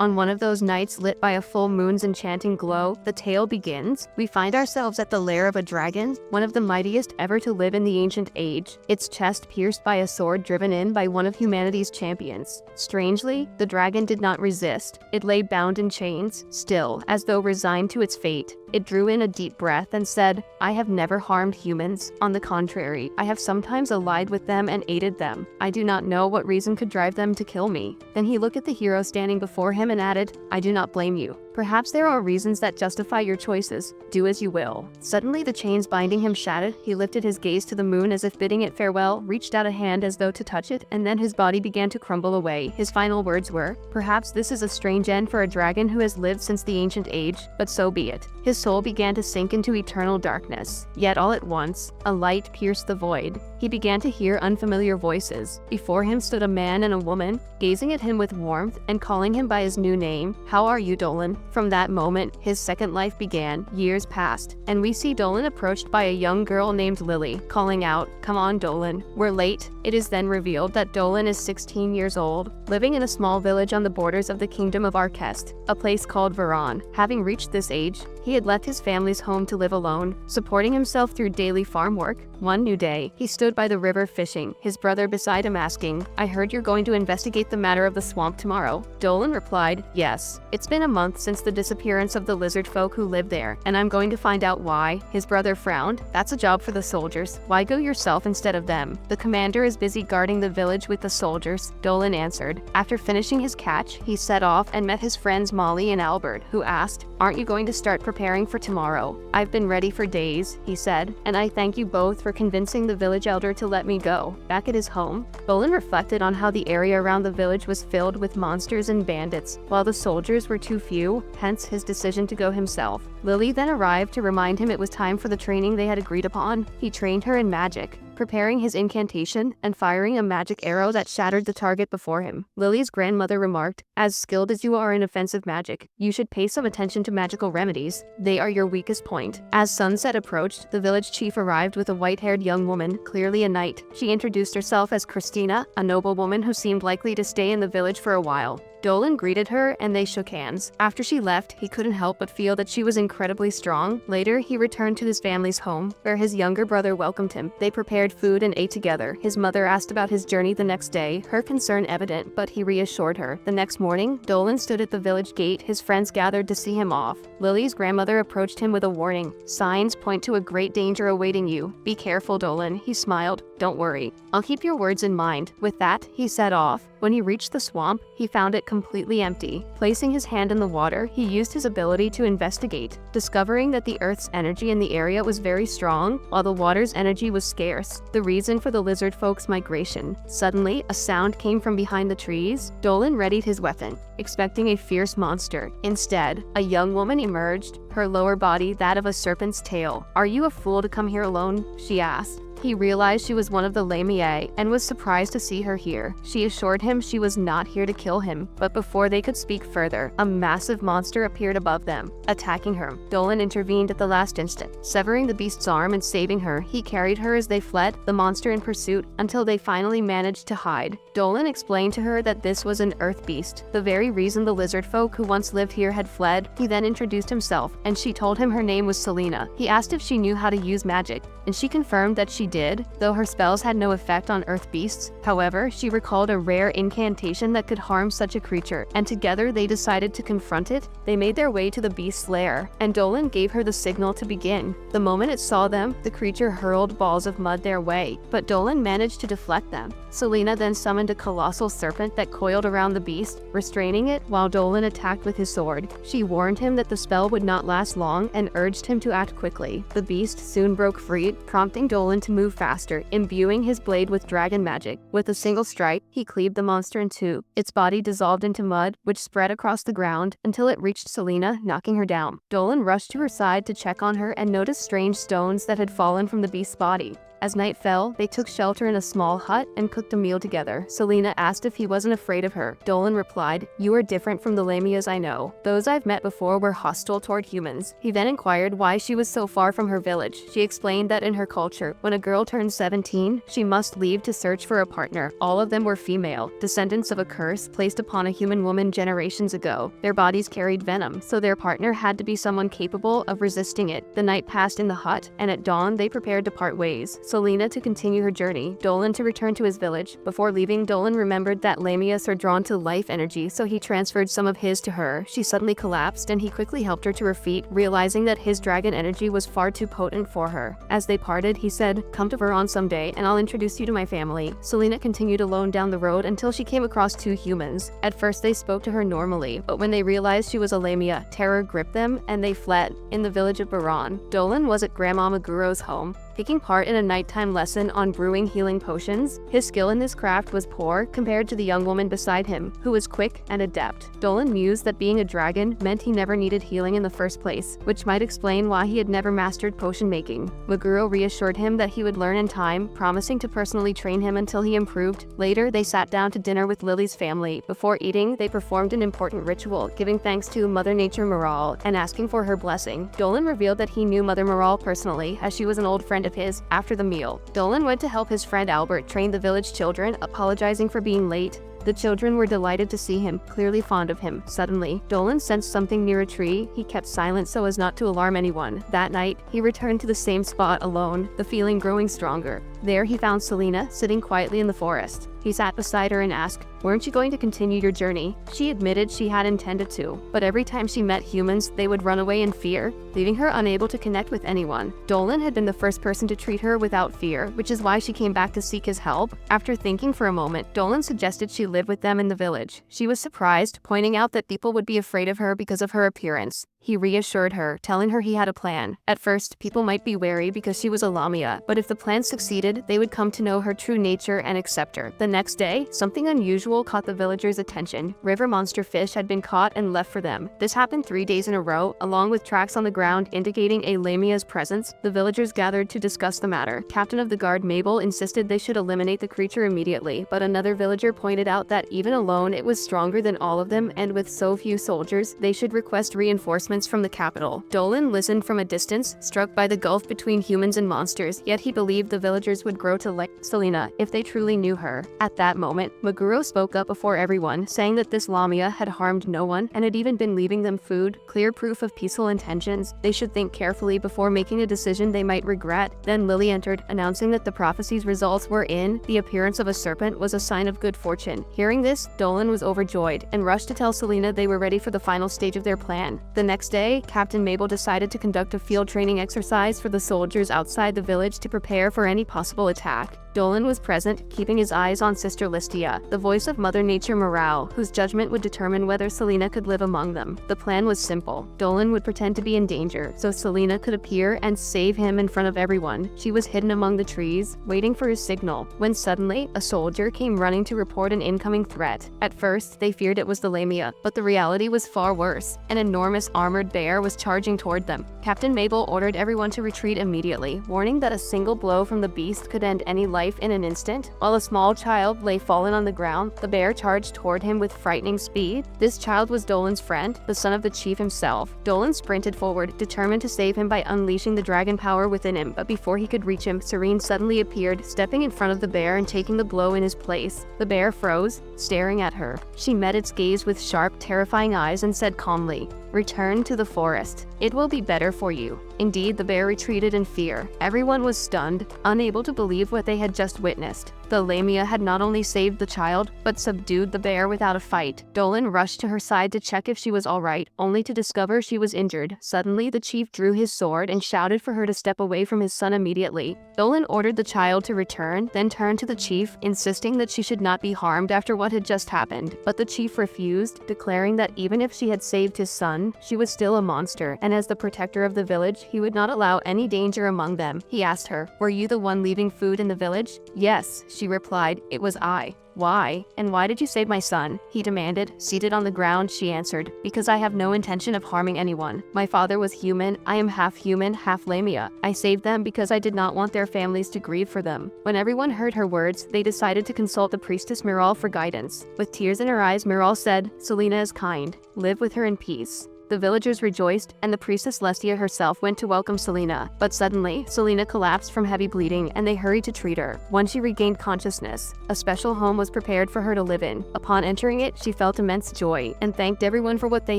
On one of those nights lit by a full moon's enchanting glow, the tale begins. We find ourselves at the lair of a dragon, one of the mightiest ever to live in the ancient age, its chest pierced by a sword driven in by one of humanity's champions. Strangely, the dragon did not resist. It lay bound in chains, still, as though resigned to its fate. It drew in a deep breath and said, "I have never harmed humans. On the contrary, I have sometimes allied with them and aided them. I do not know what reason could drive them to kill me." Then he looked at the hero standing before him and added, "I do not blame you. Perhaps there are reasons that justify your choices. Do as you will." Suddenly the chains binding him shattered. He lifted his gaze to the moon as if bidding it farewell, reached out a hand as though to touch it, and then his body began to crumble away. His final words were, "Perhaps this is a strange end for a dragon who has lived since the ancient age, but so be it." His soul began to sink into eternal darkness. Yet all at once, a light pierced the void. He began to hear unfamiliar voices. Before him stood a man and a woman, gazing at him with warmth and calling him by his new name. "How are you, Dolan?" From that moment, his second life began. Years passed, and we see Dolan approached by a young girl named Lily, calling out, "Come on, Dolan, we're late." It is then revealed that Dolan is 16 years old, living in a small village on the borders of the kingdom of Arkest, a place called Varan. Having reached this age, he had left his family's home to live alone, supporting himself through daily farm work. One new day, he stood by the river fishing, his brother beside him asking, "I heard you're going to investigate the matter of the swamp tomorrow." Dolan replied, "Yes. It's been a month since the disappearance of the lizard folk who live there, and I'm going to find out why." His brother frowned. "That's a job for the soldiers. Why go yourself instead of them? The commander is busy guarding the village with the soldiers," Dolan answered. After finishing his catch, he set off and met his friends Molly and Albert, who asked, "Aren't you going to start preparing for tomorrow?" "I've been ready for days," he said, "and I thank you both for convincing the village elder to let me go." Back at his home, Dolan reflected on how the area around the village was filled with monsters and bandits, while the soldiers were too few, hence his decision to go himself. Lily then arrived to remind him it was time for the training they had agreed upon. He trained her in magic, preparing his incantation and firing a magic arrow that shattered the target before him. Lily's grandmother remarked, "As skilled as you are in offensive magic, you should pay some attention to magical remedies. They are your weakest point." As sunset approached, the village chief arrived with a white-haired young woman, clearly a knight. She introduced herself as Christina, a noblewoman who seemed likely to stay in the village for a while. Dolan greeted her and they shook hands. After she left, he couldn't help but feel that she was incredibly strong. Later, he returned to his family's home, where his younger brother welcomed him. They prepared food and ate together. His mother asked about his journey the next day, her concern evident, but he reassured her. The next morning, Dolan stood at the village gate. His friends gathered to see him off. Lily's grandmother approached him with a warning. "Signs point to a great danger awaiting you. Be careful, Dolan." He smiled. "Don't worry. I'll keep your words in mind." With that, he set off. When he reached the swamp, he found it completely empty. Placing his hand in the water, he used his ability to investigate, discovering that the Earth's energy in the area was very strong, while the water's energy was scarce, the reason for the lizard folk's migration. Suddenly, a sound came from behind the trees. Dolan readied his weapon, expecting a fierce monster. Instead, a young woman emerged, her lower body that of a serpent's tail. "Are you a fool to come here alone?" she asked. He realized she was one of the Lamie and was surprised to see her here. She assured him she was not here to kill him, but before they could speak further, a massive monster appeared above them, attacking her. Dolan intervened at the last instant, severing the beast's arm and saving her. He carried her as they fled, the monster in pursuit, until they finally managed to hide. Dolan explained to her that this was an earth beast, the very reason the lizard folk who once lived here had fled. He then introduced himself, and she told him her name was Selena. He asked if she knew how to use magic, and she confirmed that she did, though her spells had no effect on earth beasts. However, she recalled a rare incantation that could harm such a creature, and together they decided to confront it. They made their way to the beast's lair, and Dolan gave her the signal to begin. The moment it saw them, the creature hurled balls of mud their way, but Dolan managed to deflect them. Selena then summoned a colossal serpent that coiled around the beast, restraining it while Dolan attacked with his sword. She warned him that the spell would not last long and urged him to act quickly. The beast soon broke free, prompting Dolan to move faster, imbuing his blade with dragon magic. With a single strike, he cleaved the monster in two. Its body dissolved into mud, which spread across the ground until it reached Selena, knocking her down. Dolan rushed to her side to check on her and noticed strange stones that had fallen from the beast's body. As night fell, they took shelter in a small hut and cooked a meal together. Selena asked if he wasn't afraid of her. Dolan replied, "You are different from the Lamias I know. Those I've met before were hostile toward humans." He then inquired why she was so far from her village. She explained that in her culture, when a girl turns 17, she must leave to search for a partner. All of them were female, descendants of a curse placed upon a human woman generations ago. Their bodies carried venom, so their partner had to be someone capable of resisting it. The night passed in the hut, and at dawn they prepared to part ways. Selena to continue her journey, Dolan to return to his village. Before leaving, Dolan remembered that Lamias are drawn to life energy, so he transferred some of his to her. She suddenly collapsed, and he quickly helped her to her feet, realizing that his dragon energy was far too potent for her. As they parted, he said, "Come to Veron someday, and I'll introduce you to my family." Selena continued alone down the road until she came across two humans. At first, they spoke to her normally, but when they realized she was a Lamia, terror gripped them, and they fled. In the village of Veron, Dolan was at Grandma Maguro's home, taking part in a nighttime lesson on brewing healing potions. His skill in this craft was poor compared to the young woman beside him, who was quick and adept. Dolan mused that being a dragon meant he never needed healing in the first place, which might explain why he had never mastered potion making. Maguro reassured him that he would learn in time, promising to personally train him until he improved. Later, they sat down to dinner with Lily's family. Before eating, they performed an important ritual, giving thanks to Mother Nature Moral and asking for her blessing. Dolan revealed that he knew Mother Moral personally, as she was an old friend of his. After the meal, Dolan went to help his friend Albert train the village children, apologizing for being late. The children were delighted to see him, clearly fond of him. Suddenly, Dolan sensed something near a tree. He kept silent so as not to alarm anyone. That night, he returned to the same spot alone, the feeling growing stronger. There he found Selena, sitting quietly in the forest. He sat beside her and asked, "Weren't you going to continue your journey?" She admitted she had intended to, but every time she met humans, they would run away in fear, leaving her unable to connect with anyone. Dolan had been the first person to treat her without fear, which is why she came back to seek his help. After thinking for a moment, Dolan suggested she live with them in the village. She was surprised, pointing out that people would be afraid of her because of her appearance. He reassured her, telling her he had a plan. At first, people might be wary because she was a Lamia, but if the plan succeeded, they would come to know her true nature and accept her. The next day, something unusual caught the villagers' attention. River monster fish had been caught and left for them. This happened 3 days in a row, along with tracks on the ground indicating a Lamia's presence. The villagers gathered to discuss the matter. Captain of the guard Mabel insisted they should eliminate the creature immediately, but another villager pointed out that even alone, it was stronger than all of them, and with so few soldiers, they should request reinforcements from the capital. Dolan listened from a distance, struck by the gulf between humans and monsters, yet he believed the villagers would grow to like Selena if they truly knew her. At that moment, Maguro spoke up before everyone, saying that this Lamia had harmed no one and had even been leaving them food, clear proof of peaceful intentions. They should think carefully before making a decision they might regret. Then Lily entered, announcing that the prophecy's results were in. The appearance of a serpent was a sign of good fortune. Hearing this, Dolan was overjoyed and rushed to tell Selena they were ready for the final stage of their plan. The next day, Captain Mabel decided to conduct a field training exercise for the soldiers outside the village to prepare for any possible attack. Dolan was present, keeping his eyes on Sister Listia, the voice of Mother Nature Morale, whose judgment would determine whether Selena could live among them. The plan was simple. Dolan would pretend to be in danger, so Selena could appear and save him in front of everyone. She was hidden among the trees, waiting for his signal, when suddenly, a soldier came running to report an incoming threat. At first, they feared it was the Lamia, but the reality was far worse. An enormous armored bear was charging toward them. Captain Mabel ordered everyone to retreat immediately, warning that a single blow from the beast could end any life in an instant. While a small child lay fallen on the ground, the bear charged toward him with frightening speed. This child was Dolan's friend, the son of the chief himself. Dolan sprinted forward, determined to save him by unleashing the dragon power within him, but before he could reach him, Serene suddenly appeared, stepping in front of the bear and taking the blow in his place. The bear froze, staring at her. She met its gaze with sharp, terrifying eyes and said calmly, "Return to the forest. It will be better for you." Indeed, the bear retreated in fear. Everyone was stunned, unable to believe what they had just witnessed. The Lamia had not only saved the child, but subdued the bear without a fight. Dolan rushed to her side to check if she was alright, only to discover she was injured. Suddenly, the chief drew his sword and shouted for her to step away from his son immediately. Dolan ordered the child to return, then turned to the chief, insisting that she should not be harmed after what had just happened. But the chief refused, declaring that even if she had saved his son, she was still a monster, and as the protector of the village, he would not allow any danger among them. He asked her, "Were you the one leaving food in the village?" "Yes," She replied, "It was I." "Why? And why did you save my son?" he demanded. Seated on the ground, she answered, "Because I have no intention of harming anyone. My father was human. I am half human, half lamia. I saved them because I did not want their families to grieve for them." When everyone heard her words, they decided to consult the priestess Miral for guidance. With tears in her eyes, Miral said, "Selena is kind. Live with her in peace." The villagers rejoiced, and the priestess Lestia herself went to welcome Selena. But suddenly, Selena collapsed from heavy bleeding, and they hurried to treat her. Once she regained consciousness, a special home was prepared for her to live in. Upon entering it, she felt immense joy, and thanked everyone for what they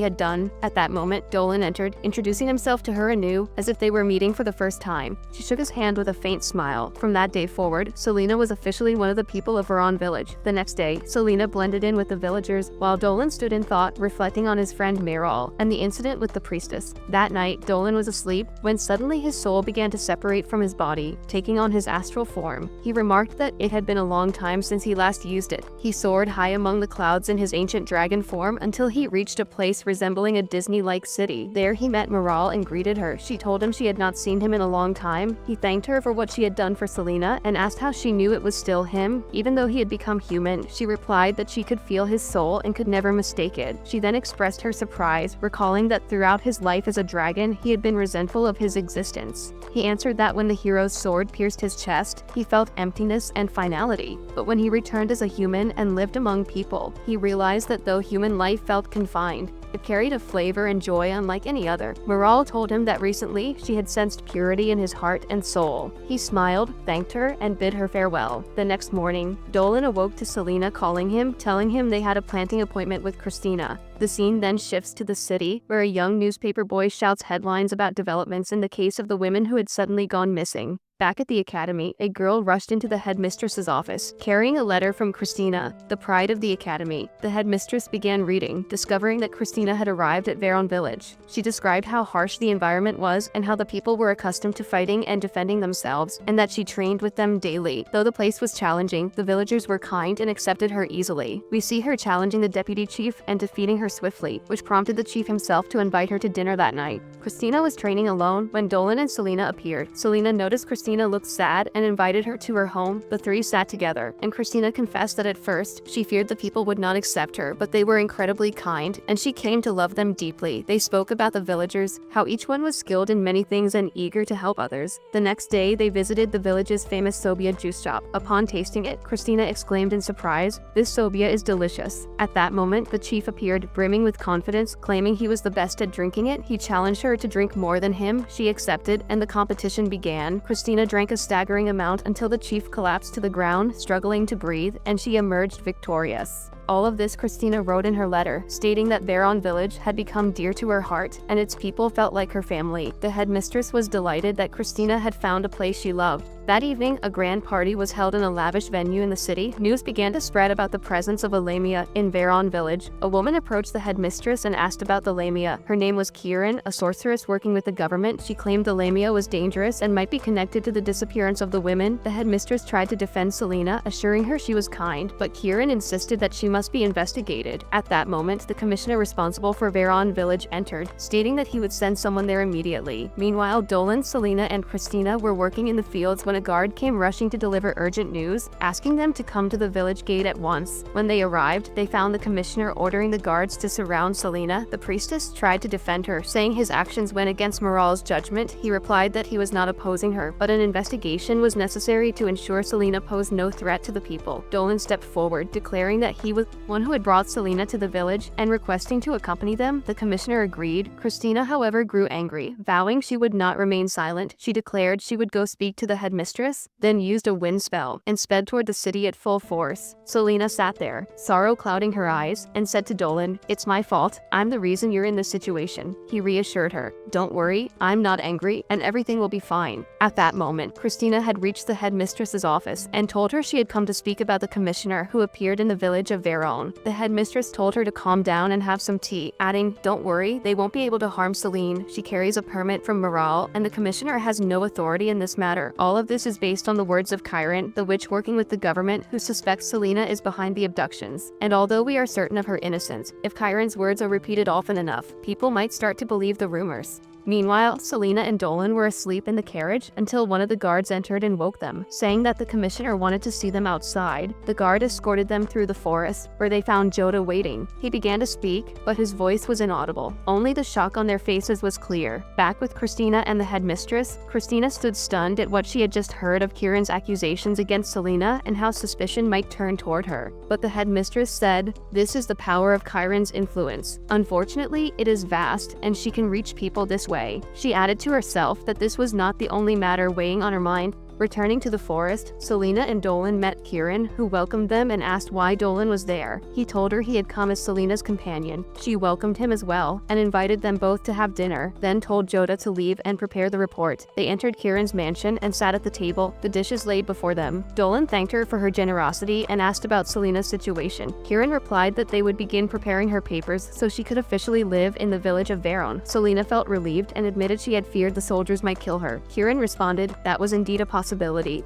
had done. At that moment, Dolan entered, introducing himself to her anew, as if they were meeting for the first time. She shook his hand with a faint smile. From that day forward, Selena was officially one of the people of Veron village. The next day, Selena blended in with the villagers, while Dolan stood in thought, reflecting on his friend Miral, and the incident with the priestess. That night, Dolan was asleep when suddenly his soul began to separate from his body, taking on his astral form. He remarked that it had been a long time since he last used it. He soared high among the clouds in his ancient dragon form until he reached a place resembling a Disney-like city. There he met Miral and greeted her. She told him she had not seen him in a long time. He thanked her for what she had done for Selena and asked how she knew it was still him, even though he had become human. She replied that she could feel his soul and could never mistake it. She then expressed her surprise, recalling that throughout his life as a dragon, he had been resentful of his existence. He answered that when the hero's sword pierced his chest, he felt emptiness and finality. But when he returned as a human and lived among people, he realized that though human life felt confined, it carried a flavor and joy unlike any other. Miral told him that recently she had sensed purity in his heart and soul. He smiled, thanked her, and bid her farewell. The next morning, Dolan awoke to Selena calling him, telling him they had a planting appointment with Christina. The scene then shifts to the city, where a young newspaper boy shouts headlines about developments in the case of the women who had suddenly gone missing. Back at the academy, a girl rushed into the headmistress's office, carrying a letter from Christina, the pride of the academy. The headmistress began reading, discovering that Christina had arrived at Veron village. She described how harsh the environment was and how the people were accustomed to fighting and defending themselves, and that she trained with them daily. Though the place was challenging, the villagers were kind and accepted her easily. We see her challenging the deputy chief and defeating her swiftly, which prompted the chief himself to invite her to dinner that night. Christina was training alone when Dolan and Selena appeared. Selena noticed Christina looked sad and invited her to her home. The three sat together, and Christina confessed that at first, she feared the people would not accept her, but they were incredibly kind, and she came to love them deeply. They spoke about the villagers, how each one was skilled in many things and eager to help others. The next day, they visited the village's famous sobia juice shop. Upon tasting it, Christina exclaimed in surprise, "This sobia is delicious." At that moment, the chief appeared, brimming with confidence, claiming he was the best at drinking it. He challenged her to drink more than him. She accepted, and the competition began. Christina drank a staggering amount until the chief collapsed to the ground, struggling to breathe, and she emerged victorious. All of this Christina wrote in her letter, stating that Veron village had become dear to her heart, and its people felt like her family. The headmistress was delighted that Christina had found a place she loved. That evening, a grand party was held in a lavish venue in the city. News began to spread about the presence of a lamia in Veron village. A woman approached the headmistress and asked about the lamia. Her name was Kieran, a sorceress working with the government. She claimed the lamia was dangerous and might be connected to the disappearance of the women. The headmistress tried to defend Selena, assuring her she was kind, but Kieran insisted that she must be investigated. At that moment, the commissioner responsible for Veron village entered, stating that he would send someone there immediately. Meanwhile, Dolan, Selena, and Christina were working in the fields when a guard came rushing to deliver urgent news, asking them to come to the village gate at once. When they arrived, they found the commissioner ordering the guards to surround Selena. The priestess tried to defend her, saying his actions went against Miral's judgment. He replied that he was not opposing her, but an investigation was necessary to ensure Selena posed no threat to the people. Dolan stepped forward, declaring that he was one who had brought Selena to the village and requesting to accompany them. The commissioner agreed. Christina, however, grew angry. Vowing she would not remain silent, she declared she would go speak to the headmistress, then used a wind spell and sped toward the city at full force. Selena sat there, sorrow clouding her eyes, and said to Dolan, "It's my fault. I'm the reason you're in this situation." He reassured her, "Don't worry, I'm not angry, and everything will be fine." At that moment, Christina had reached the headmistress's office and told her she had come to speak about the commissioner who appeared in the village of Veron. The headmistress told her to calm down and have some tea, adding, "Don't worry, they won't be able to harm Selene. She carries a permit from Miral, and the commissioner has no authority in this matter." All of this is based on the words of Kieran, the witch working with the government who suspects Selena is behind the abductions. And although we are certain of her innocence, if Kieran's words are repeated often enough, people might start to believe the rumors. Meanwhile, Selena and Dolan were asleep in the carriage until one of the guards entered and woke them, saying that the commissioner wanted to see them outside. The guard escorted them through the forest, where they found Jota waiting. He began to speak, but his voice was inaudible. Only the shock on their faces was clear. Back with Christina and the headmistress, Christina stood stunned at what she had just heard of Kieran's accusations against Selena and how suspicion might turn toward her. But the headmistress said, "This is the power of Chiron's influence. Unfortunately, it is vast, and she can reach people this way." She added to herself that this was not the only matter weighing on her mind. Returning to the forest, Selena and Dolan met Kieran, who welcomed them and asked why Dolan was there. He told her he had come as Selena's companion. She welcomed him as well, and invited them both to have dinner, then told Jota to leave and prepare the report. They entered Kieran's mansion and sat at the table, the dishes laid before them. Dolan thanked her for her generosity and asked about Selena's situation. Kieran replied that they would begin preparing her papers so she could officially live in the village of Veron. Selena felt relieved and admitted she had feared the soldiers might kill her. Kieran responded, "That was indeed a possibility.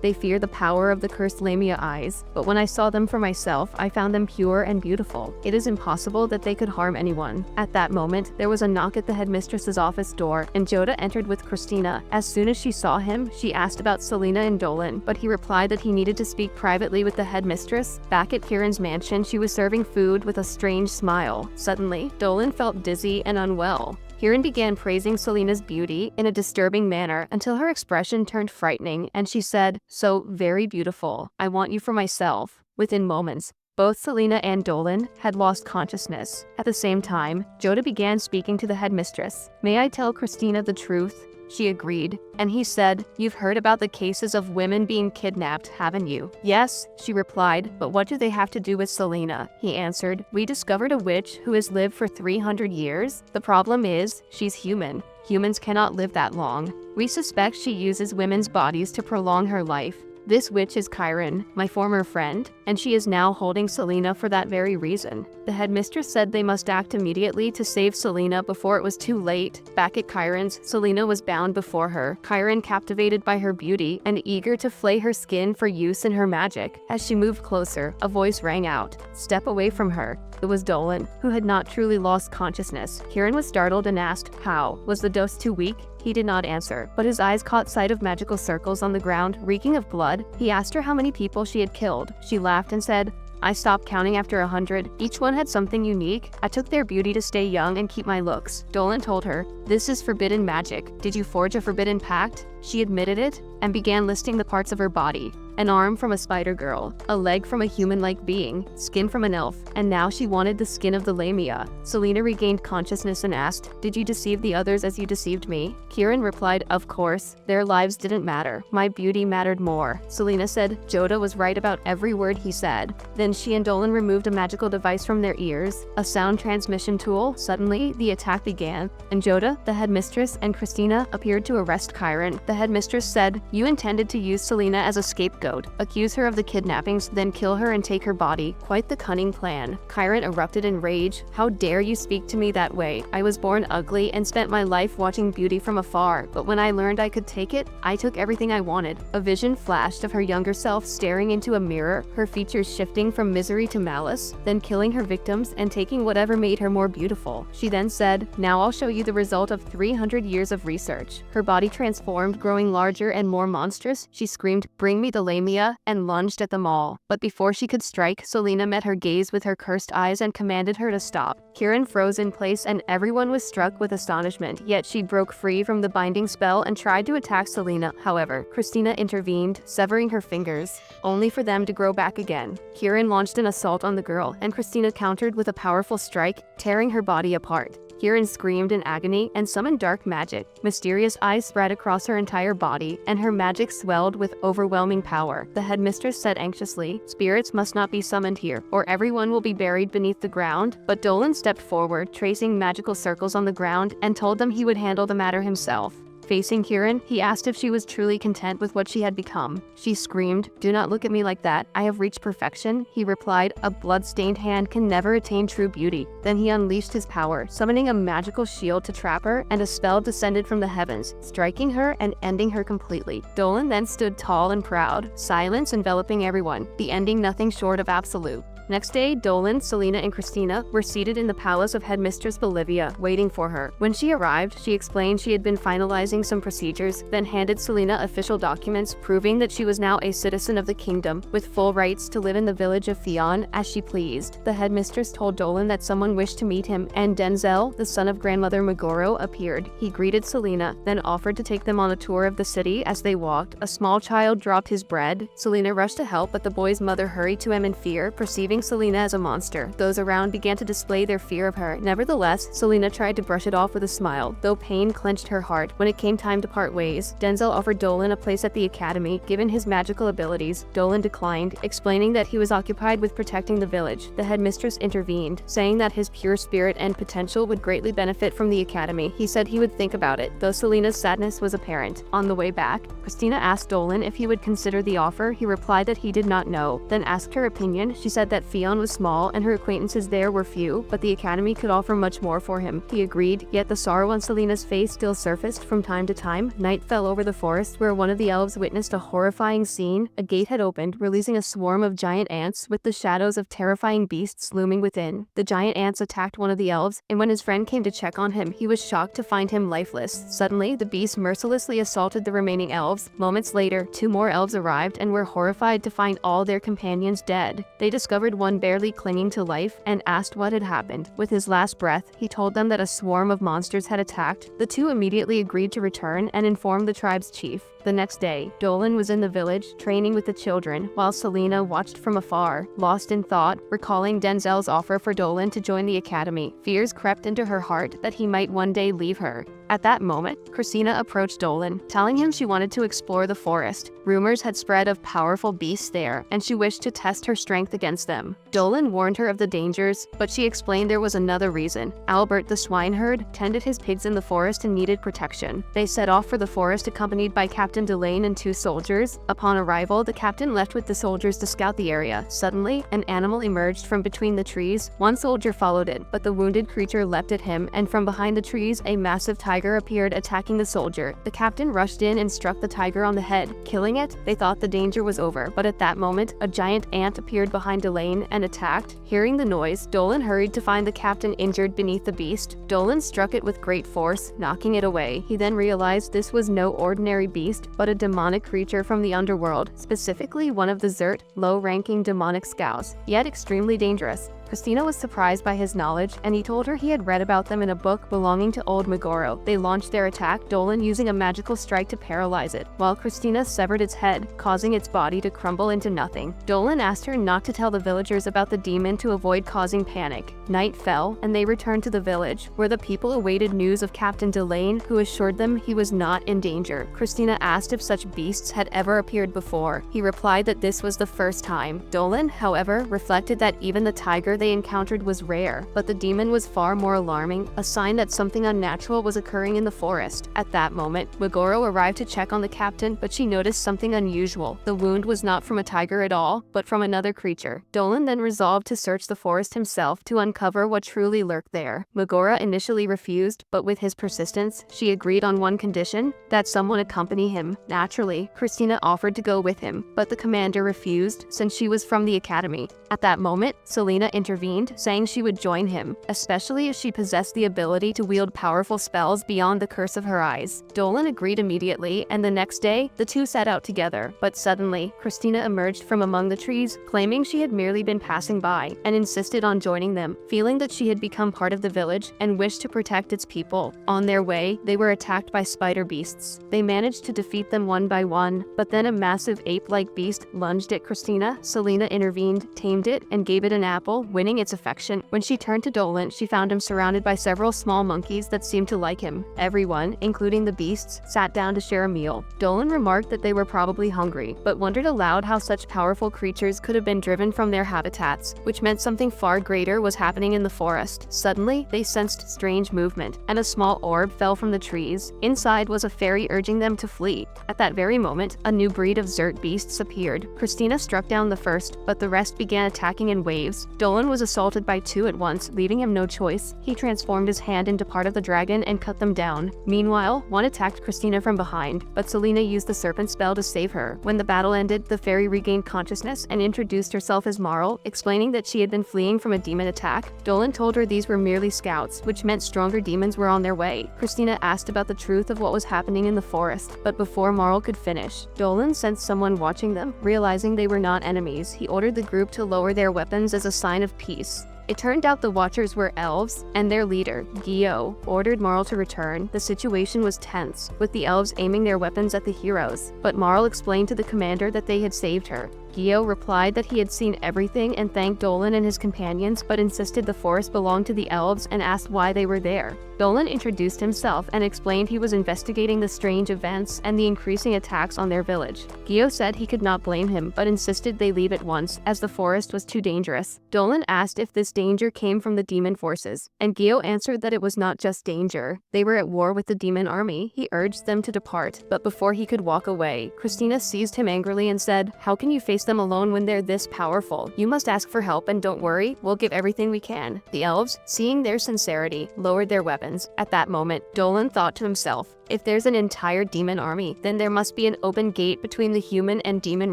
They fear the power of the cursed Lamia eyes, but when I saw them for myself, I found them pure and beautiful. It is impossible that they could harm anyone." At that moment, there was a knock at the headmistress's office door, and Jota entered with Christina. As soon as she saw him, she asked about Selena and Dolan, but he replied that he needed to speak privately with the headmistress. Back at Kieran's mansion, she was serving food with a strange smile. Suddenly, Dolan felt dizzy and unwell. Kieran began praising Selena's beauty in a disturbing manner until her expression turned frightening, and she said, "So very beautiful. I want you for myself." Within moments, both Selena and Dolan had lost consciousness. At the same time, Jota began speaking to the headmistress. "May I tell Christina the truth?" She agreed, and he said, "You've heard about the cases of women being kidnapped, haven't you?" "Yes," she replied, "but what do they have to do with Selena?" He answered, "We discovered a witch who has lived for 300 years. The problem is, she's human. Humans cannot live that long. We suspect she uses women's bodies to prolong her life. This witch is Chiron, my former friend, and she is now holding Selena for that very reason." The headmistress said they must act immediately to save Selena before it was too late. Back at Chiron's, Selena was bound before her, Chiron captivated by her beauty and eager to flay her skin for use in her magic. As she moved closer, a voice rang out, "Step away from her." It was Dolan, who had not truly lost consciousness. Kieran was startled and asked, "How? Was the dose too weak?" He did not answer, but his eyes caught sight of magical circles on the ground, reeking of blood. He asked her how many people she had killed. She laughed and said, "I stopped counting after 100. Each one had something unique. I took their beauty to stay young and keep my looks." Dolan told her, "This is forbidden magic. Did you forge a forbidden pact?" She admitted it and began listing the parts of her body. An arm from a spider girl, a leg from a human-like being, skin from an elf, and now she wanted the skin of the Lamia. Selena regained consciousness and asked, "Did you deceive the others as you deceived me?" Kieran replied, "Of course. Their lives didn't matter. My beauty mattered more." Selena said Jota was right about every word he said. Then she and Dolan removed a magical device from their ears, a sound transmission tool. Suddenly, the attack began, and Jota, the headmistress, and Christina appeared to arrest Chiron. The headmistress said, "You intended to use Selena as a scapegoat, accuse her of the kidnappings, then kill her and take her body. Quite the cunning plan." Chiron erupted in rage. "How dare you speak to me that way? I was born ugly and spent my life watching beauty from afar, but when I learned I could take it, I took everything I wanted." A vision flashed of her younger self staring into a mirror, her features shifting from misery to malice, then killing her victims and taking whatever made her more beautiful. She then said, "Now I'll show you the result of 300 years of research." Her body transformed, growing larger and more monstrous. She screamed, "Bring me the Lamia," and lunged at them all. But before she could strike, Selena met her gaze with her cursed eyes and commanded her to stop. Kieran froze in place and everyone was struck with astonishment, yet she broke free from the binding spell and tried to attack Selena. However, Christina intervened, severing her fingers, only for them to grow back again. Kieran launched an assault on the girl, and Christina countered with a powerful strike, tearing her body apart. Kieran screamed in agony and summoned dark magic. Mysterious eyes spread across her entire body, and her magic swelled with overwhelming power. The headmistress said anxiously, "Spirits must not be summoned here, or everyone will be buried beneath the ground." But Dolan stepped forward, tracing magical circles on the ground, and told them he would handle the matter himself. Facing Kieran, he asked if she was truly content with what she had become. She screamed, "Do not look at me like that. I have reached perfection." He replied, "A blood-stained hand can never attain true beauty." Then he unleashed his power, summoning a magical shield to trap her, and a spell descended from the heavens, striking her and ending her completely. Dolan then stood tall and proud, silence enveloping everyone, the ending nothing short of absolute. Next day, Dolan, Selena, and Christina were seated in the palace of Headmistress Bolivia, waiting for her. When she arrived, she explained she had been finalizing some procedures, then handed Selena official documents proving that she was now a citizen of the kingdom, with full rights to live in the village of Fion as she pleased. The headmistress told Dolan that someone wished to meet him, and Denzel, the son of grandmother Meguro, appeared. He greeted Selena, then offered to take them on a tour of the city. As they walked, a small child dropped his bread. Selena rushed to help, but the boy's mother hurried to him in fear, perceiving Selena as a monster. Those around began to display their fear of her. Nevertheless, Selena tried to brush it off with a smile, though pain clenched her heart. When it came time to part ways, Denzel offered Dolan a place at the academy. Given his magical abilities, Dolan declined, explaining that he was occupied with protecting the village. The headmistress intervened, saying that his pure spirit and potential would greatly benefit from the academy. He said he would think about it, though Selena's sadness was apparent. On the way back, Christina asked Dolan if he would consider the offer. He replied that he did not know, then asked her opinion. She said that Fion was small and her acquaintances there were few, but the academy could offer much more for him. He agreed, yet the sorrow on Selena's face still surfaced from time to time. Night fell over the forest, where one of the elves witnessed a horrifying scene. A gate had opened, releasing a swarm of giant ants, with the shadows of terrifying beasts looming within. The giant ants attacked one of the elves, and when his friend came to check on him, he was shocked to find him lifeless. Suddenly, the beast mercilessly assaulted the remaining elves. Moments later, 2 more elves arrived and were horrified to find all their companions dead. They discovered one barely clinging to life and asked what had happened. With his last breath, he told them that a swarm of monsters had attacked. The 2 immediately agreed to return and inform the tribe's chief. The next day, Dolan was in the village, training with the children, while Selena watched from afar, lost in thought, recalling Denzel's offer for Dolan to join the academy. Fears crept into her heart that he might one day leave her. At that moment, Christina approached Dolan, telling him she wanted to explore the forest. Rumors had spread of powerful beasts there, and she wished to test her strength against them. Dolan warned her of the dangers, but she explained there was another reason. Albert, the swineherd, tended his pigs in the forest and needed protection. They set off for the forest accompanied by Captain Delane and 2 soldiers. Upon arrival, the captain left with the soldiers to scout the area. Suddenly, an animal emerged from between the trees. One soldier followed it, but the wounded creature leapt at him, and from behind the trees, a massive tiger appeared, attacking the soldier. The captain rushed in and struck the tiger on the head. Killing it, they thought the danger was over, but at that moment, a giant ant appeared behind Delane and attacked. Hearing the noise, Dolan hurried to find the captain injured beneath the beast. Dolan struck it with great force, knocking it away. He then realized this was no ordinary beast, but a demonic creature from the underworld, specifically one of the Zert, low-ranking demonic scouts, yet extremely dangerous. Christina was surprised by his knowledge, and he told her he had read about them in a book belonging to old Meguro. They launched their attack, Dolan using a magical strike to paralyze it, while Christina severed its head, causing its body to crumble into nothing. Dolan asked her not to tell the villagers about the demon to avoid causing panic. Night fell, and they returned to the village, where the people awaited news of Captain Delane, who assured them he was not in danger. Christina asked if such beasts had ever appeared before. He replied that this was the first time. Dolan, however, reflected that even the tiger they encountered was rare, but the demon was far more alarming, a sign that something unnatural was occurring in the forest. At that moment, Meguro arrived to check on the captain, but she noticed something unusual. The wound was not from a tiger at all, but from another creature. Dolan then resolved to search the forest himself to uncover what truly lurked there. Meguro initially refused, but with his persistence, she agreed on one condition, that someone accompany him. Naturally, Christina offered to go with him, but the commander refused since she was from the academy. At that moment, Selena intervened, saying she would join him, especially if she possessed the ability to wield powerful spells beyond the curse of her eyes. Dolan agreed immediately, and the next day, the 2 set out together, but suddenly, Christina emerged from among the trees, claiming she had merely been passing by, and insisted on joining them, feeling that she had become part of the village and wished to protect its people. On their way, they were attacked by spider beasts. They managed to defeat them one by one, but then a massive ape-like beast lunged at Christina. Selena intervened, tamed it, and gave it an apple, winning its affection. When she turned to Dolan, she found him surrounded by several small monkeys that seemed to like him. Everyone, including the beasts, sat down to share a meal. Dolan remarked that they were probably hungry, but wondered aloud how such powerful creatures could have been driven from their habitats, which meant something far greater was happening in the forest. Suddenly, they sensed strange movement, and a small orb fell from the trees. Inside was a fairy urging them to flee. At that very moment, a new breed of Zert beasts appeared. Christina struck down the first, but the rest began attacking in waves. Dolan was assaulted by two at once, leaving him no choice. He transformed his hand into part of the dragon and cut them down. Meanwhile, one attacked Christina from behind, but Selena used the serpent spell to save her. When the battle ended, the fairy regained consciousness and introduced herself as Marl, explaining that she had been fleeing from a demon attack. Dolan told her these were merely scouts, which meant stronger demons were on their way. Christina asked about the truth of what was happening in the forest, but before Marl could finish, Dolan sensed someone watching them. Realizing they were not enemies, he ordered the group to lower their weapons as a sign of peace. It turned out the Watchers were elves, and their leader, Gyo, ordered Marl to return. The situation was tense, with the elves aiming their weapons at the heroes, but Marl explained to the commander that they had saved her. Gyo replied that he had seen everything and thanked Dolan and his companions, but insisted the forest belonged to the elves and asked why they were there. Dolan introduced himself and explained he was investigating the strange events and the increasing attacks on their village. Gyo said he could not blame him, but insisted they leave at once, as the forest was too dangerous. Dolan asked if this danger came from the demon forces, and Gyo answered that it was not just danger. They were at war with the demon army. He urged them to depart, but before he could walk away, Christina seized him angrily and said, "How can you face them alone when they're this powerful? You must ask for help, and don't worry, we'll give everything we can." The elves, seeing their sincerity, lowered their weapons. At that moment, Dolan thought to himself, if there's an entire demon army, then there must be an open gate between the human and demon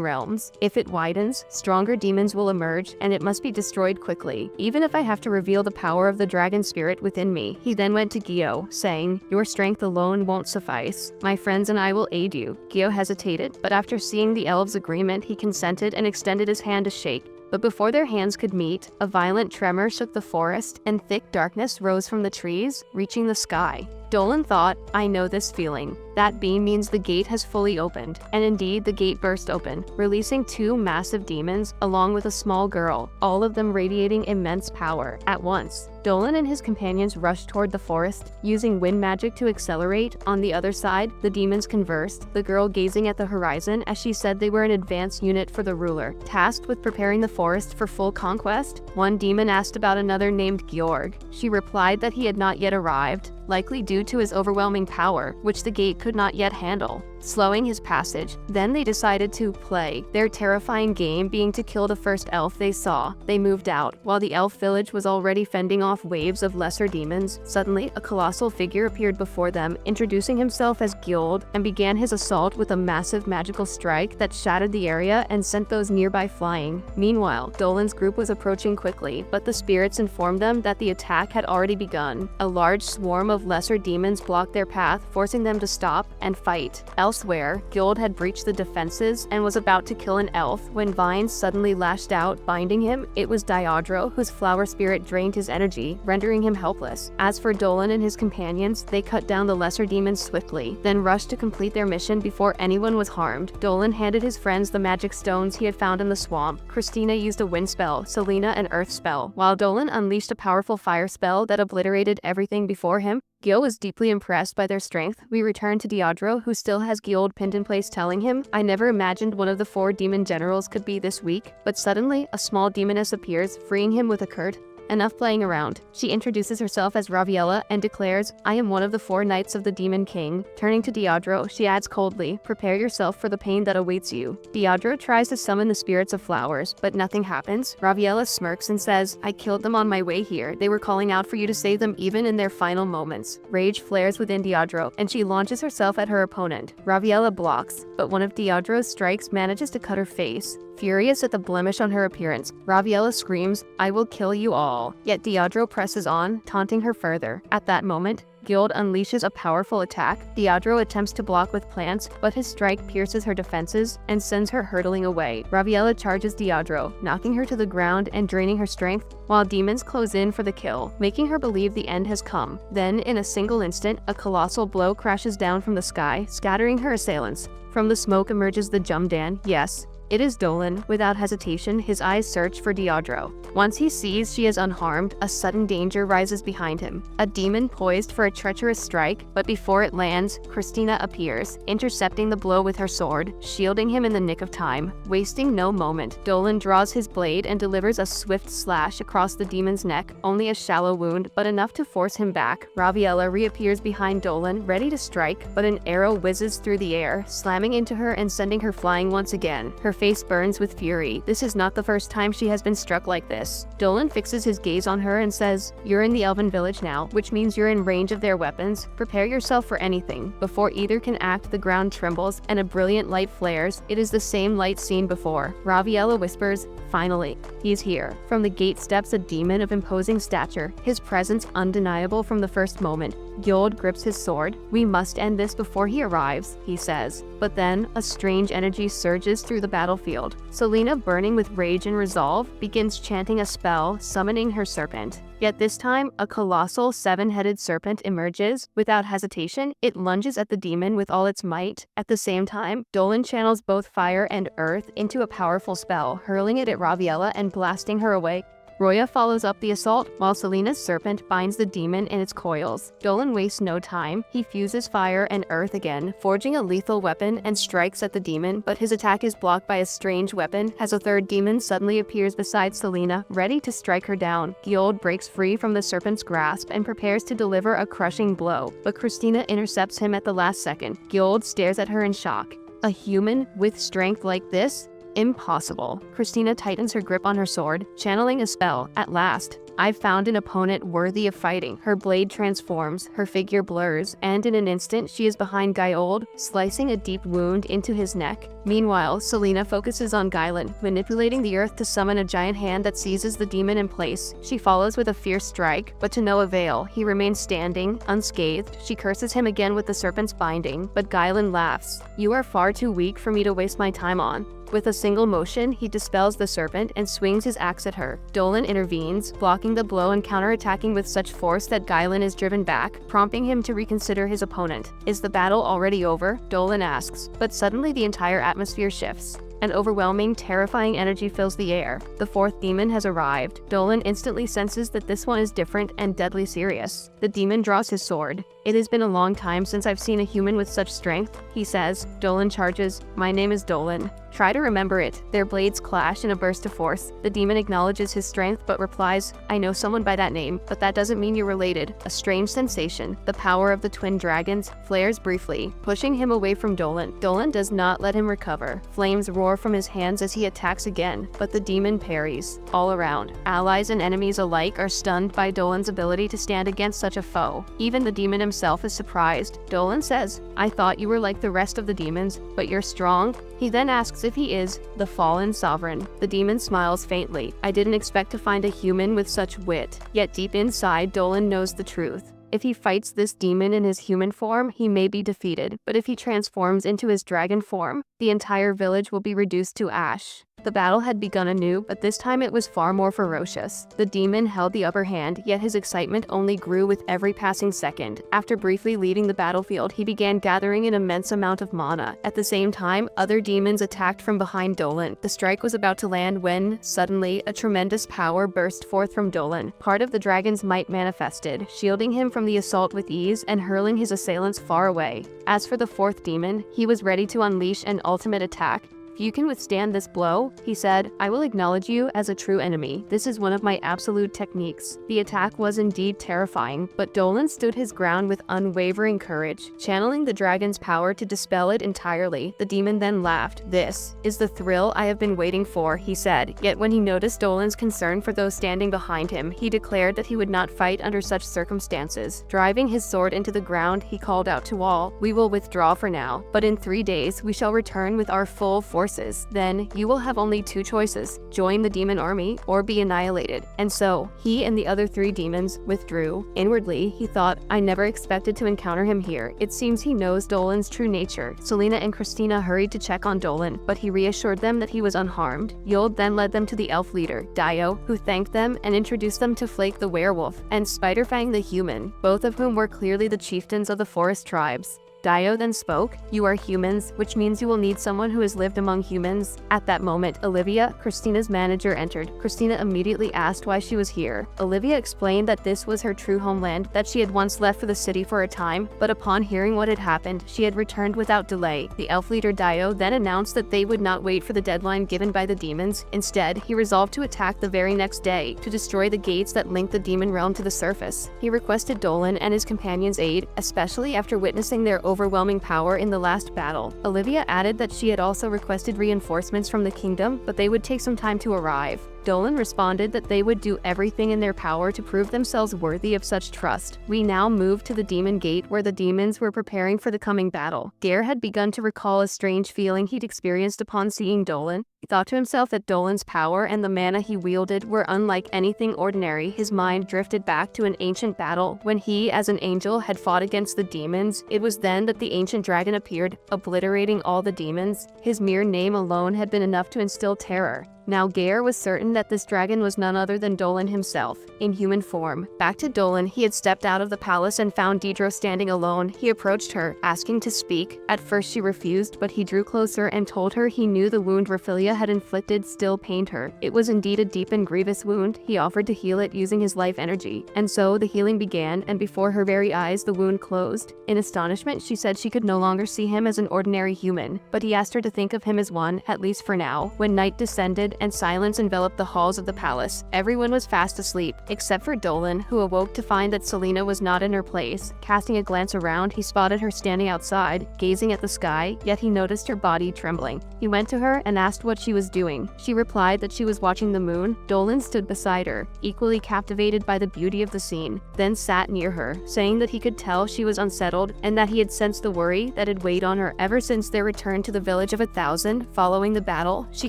realms. If it widens, stronger demons will emerge, and it must be destroyed quickly, even if I have to reveal the power of the dragon spirit within me. He then went to Gyo, saying, "Your strength alone won't suffice. My friends and I will aid you." Gyo hesitated, but after seeing the elves' agreement, he consented and extended his hand to shake. But before their hands could meet, a violent tremor shook the forest, and thick darkness rose from the trees, reaching the sky. Dolan thought, "I know this feeling. That beam means the gate has fully opened." And indeed, the gate burst open, releasing two massive demons along with a small girl, all of them radiating immense power. At once, Dolan and his companions rushed toward the forest, using wind magic to accelerate. On the other side, the demons conversed, the girl gazing at the horizon as she said they were an advanced unit for the ruler, tasked with preparing the forest for full conquest. One demon asked about another named Georg. She replied that he had not yet arrived, likely due to his overwhelming power, which the gate could not yet handle, slowing his passage. Then they decided to play, their terrifying game being to kill the first elf they saw. They moved out, while the elf village was already fending off waves of lesser demons. Suddenly, a colossal figure appeared before them, introducing himself as Gyold, and began his assault with a massive magical strike that shattered the area and sent those nearby flying. Meanwhile, Dolan's group was approaching quickly, but the spirits informed them that the attack had already begun. A large swarm of lesser demons blocked their path, forcing them to stop and fight. Elsewhere, Gyold had breached the defenses and was about to kill an elf when vines suddenly lashed out, binding him. It was Diodro, whose flower spirit drained his energy, rendering him helpless. As for Dolan and his companions, they cut down the lesser demons swiftly, then rushed to complete their mission before anyone was harmed. Dolan handed his friends the magic stones he had found in the swamp. Christina used a wind spell, Selena an earth spell, while Dolan unleashed a powerful fire spell that obliterated everything before him. Gyo was deeply impressed by their strength. We return to Diodro, who still has Gyold pinned in place, telling him, "I never imagined one of the 4 demon generals could be this weak." But suddenly, a small demoness appears, freeing him with a curt, "Enough playing around." She introduces herself as Raviella and declares, "I am one of the 4 knights of the Demon King." Turning to Diodro, she adds coldly, "Prepare yourself for the pain that awaits you." Diodro tries to summon the spirits of flowers, but nothing happens. Raviella smirks and says, "I killed them on my way here. They were calling out for you to save them even in their final moments." Rage flares within Diodro, and she launches herself at her opponent. Raviella blocks, but one of Diodro's strikes manages to cut her face. Furious at the blemish on her appearance, Raviella screams, "I will kill you all." Yet Diodro presses on, taunting her further. At that moment, Gyold unleashes a powerful attack. Diodro attempts to block with plants, but his strike pierces her defenses and sends her hurtling away. Raviella charges Diodro, knocking her to the ground and draining her strength, while demons close in for the kill, making her believe the end has come. Then, in a single instant, a colossal blow crashes down from the sky, scattering her assailants. From the smoke emerges the Jumdan. Yes, it is Dolan. Without hesitation, his eyes search for Diodro. Once he sees she is unharmed, a sudden danger rises behind him. A demon poised for a treacherous strike, but before it lands, Christina appears, intercepting the blow with her sword, shielding him in the nick of time. Wasting no moment, Dolan draws his blade and delivers a swift slash across the demon's neck, only a shallow wound, but enough to force him back. Raviella reappears behind Dolan, ready to strike, but an arrow whizzes through the air, slamming into her and sending her flying once again. Her face burns with fury. This is not the first time she has been struck like this. Dolan fixes his gaze on her and says, "You're in the Elven village now, which means you're in range of their weapons. Prepare yourself for anything." Before either can act, the ground trembles and a brilliant light flares. It is the same light seen before. Raviella whispers, "Finally, he's here." From the gate steps a demon of imposing stature, his presence undeniable from the first moment. Gyold grips his sword. "We must end this before he arrives," he says. But then, a strange energy surges through the battlefield. Selena, burning with rage and resolve, begins chanting a spell, summoning her serpent. Yet this time, a colossal seven-headed serpent emerges. Without hesitation, it lunges at the demon with all its might. At the same time, Dolan channels both fire and earth into a powerful spell, hurling it at Raviella and blasting her away. Roya follows up the assault, while Selena's serpent binds the demon in its coils. Dolan wastes no time. He fuses fire and earth again, forging a lethal weapon and strikes at the demon, but his attack is blocked by a strange weapon as a third demon suddenly appears beside Selena, ready to strike her down. Gyold breaks free from the serpent's grasp and prepares to deliver a crushing blow, but Christina intercepts him at the last second. Gyold stares at her in shock. A human with strength like this? Impossible. Christina tightens her grip on her sword, channeling a spell. At last, I've found an opponent worthy of fighting. Her blade transforms, her figure blurs, and in an instant she is behind Gyold, slicing a deep wound into his neck. Meanwhile, Selena focuses on Gailan, manipulating the earth to summon a giant hand that seizes the demon in place. She follows with a fierce strike, but to no avail. He remains standing, unscathed. She curses him again with the serpent's binding, but Gailan laughs. "You are far too weak for me to waste my time on." With a single motion, he dispels the serpent and swings his axe at her. Dolan intervenes, blocking the blow and counterattacking with such force that Gailan is driven back, prompting him to reconsider his opponent. "Is the battle already over?" Dolan asks, but suddenly the entire atmosphere shifts. An overwhelming, terrifying energy fills the air. The fourth demon has arrived. Dolan instantly senses that this one is different and deadly serious. The demon draws his sword. "It has been a long time since I've seen a human with such strength," he says. Dolan charges. "My name is Dolan. Try to remember it." Their blades clash in a burst of force. The demon acknowledges his strength but replies, "I know someone by that name, but that doesn't mean you're related." A strange sensation, the power of the twin dragons, flares briefly, pushing him away from Dolan. Dolan does not let him recover. Flames roar from his hands as he attacks again, but the demon parries. All around, allies and enemies alike are stunned by Dolan's ability to stand against such a foe. Even the demon himself is surprised. Dolan says, "I thought you were like the rest of the demons, but you're strong." He then asks if he is the fallen sovereign. The demon smiles faintly. "I didn't expect to find a human with such wit." Yet deep inside, Dolan knows the truth. If he fights this demon in his human form, he may be defeated, but if he transforms into his dragon form, the entire village will be reduced to ash. The battle had begun anew, but this time it was far more ferocious. The demon held the upper hand, yet his excitement only grew with every passing second. After briefly leaving the battlefield, he began gathering an immense amount of mana. At the same time, other demons attacked from behind Dolan. The strike was about to land when, suddenly, a tremendous power burst forth from Dolan. Part of the dragon's might manifested, shielding him from the assault with ease and hurling his assailants far away. As for the fourth demon, he was ready to unleash an ultimate attack. "If you can withstand this blow," he said, "I will acknowledge you as a true enemy. This is one of my absolute techniques." The attack was indeed terrifying, but Dolan stood his ground with unwavering courage, channeling the dragon's power to dispel it entirely. The demon then laughed. "This is the thrill I have been waiting for," he said. Yet when he noticed Dolan's concern for those standing behind him, he declared that he would not fight under such circumstances. Driving his sword into the ground, he called out to all, "We will withdraw for now, but in 3 days we shall return with our full force. Then you will have only 2 choices, join the demon army or be annihilated." And so, he and the other 3 demons withdrew. Inwardly, he thought, "I never expected to encounter him here." It seems he knows Dolan's true nature. Selena and Christina hurried to check on Dolan, but he reassured them that he was unharmed. Yold then led them to the elf leader, Dio, who thanked them and introduced them to Flake the werewolf and Spiderfang the human, both of whom were clearly the chieftains of the forest tribes. Dio then spoke, "You are humans, which means you will need someone who has lived among humans." At that moment, Olivia, Christina's manager, entered. Christina immediately asked why she was here. Olivia explained that this was her true homeland, that she had once left for the city for a time, but upon hearing what had happened, she had returned without delay. The elf leader Dio then announced that they would not wait for the deadline given by the demons. Instead, he resolved to attack the very next day, to destroy the gates that linked the demon realm to the surface. He requested Dolan and his companions' aid, especially after witnessing their overwhelming power in the last battle. Olivia added that she had also requested reinforcements from the kingdom, but they would take some time to arrive. Dolan responded that they would do everything in their power to prove themselves worthy of such trust. We now moved to the Demon Gate where the demons were preparing for the coming battle. Gare had begun to recall a strange feeling he'd experienced upon seeing Dolan. He thought to himself that Dolan's power and the mana he wielded were unlike anything ordinary. His mind drifted back to an ancient battle when he, as an angel, had fought against the demons. It was then that the ancient dragon appeared, obliterating all the demons. His mere name alone had been enough to instill terror. Now Gare was certain that this dragon was none other than Dolan himself, in human form. Back to Dolan, he had stepped out of the palace and found Deidre standing alone. He approached her, asking to speak. At first she refused, but he drew closer and told her he knew the wound Raphaelia had inflicted still pained her. It was indeed a deep and grievous wound. He offered to heal it using his life energy. And so the healing began, and before her very eyes the wound closed. In astonishment, she said she could no longer see him as an ordinary human, but he asked her to think of him as one, at least for now. When night descended and silence enveloped the halls of the palace, everyone was fast asleep, except for Dolan, who awoke to find that Selena was not in her place. Casting a glance around, he spotted her standing outside, gazing at the sky, yet he noticed her body trembling. He went to her and asked what she was doing. She replied that she was watching the moon. Dolan stood beside her, equally captivated by the beauty of the scene, then sat near her, saying that he could tell she was unsettled and that he had sensed the worry that had weighed on her ever since their return to the village of 1,000 following the battle. She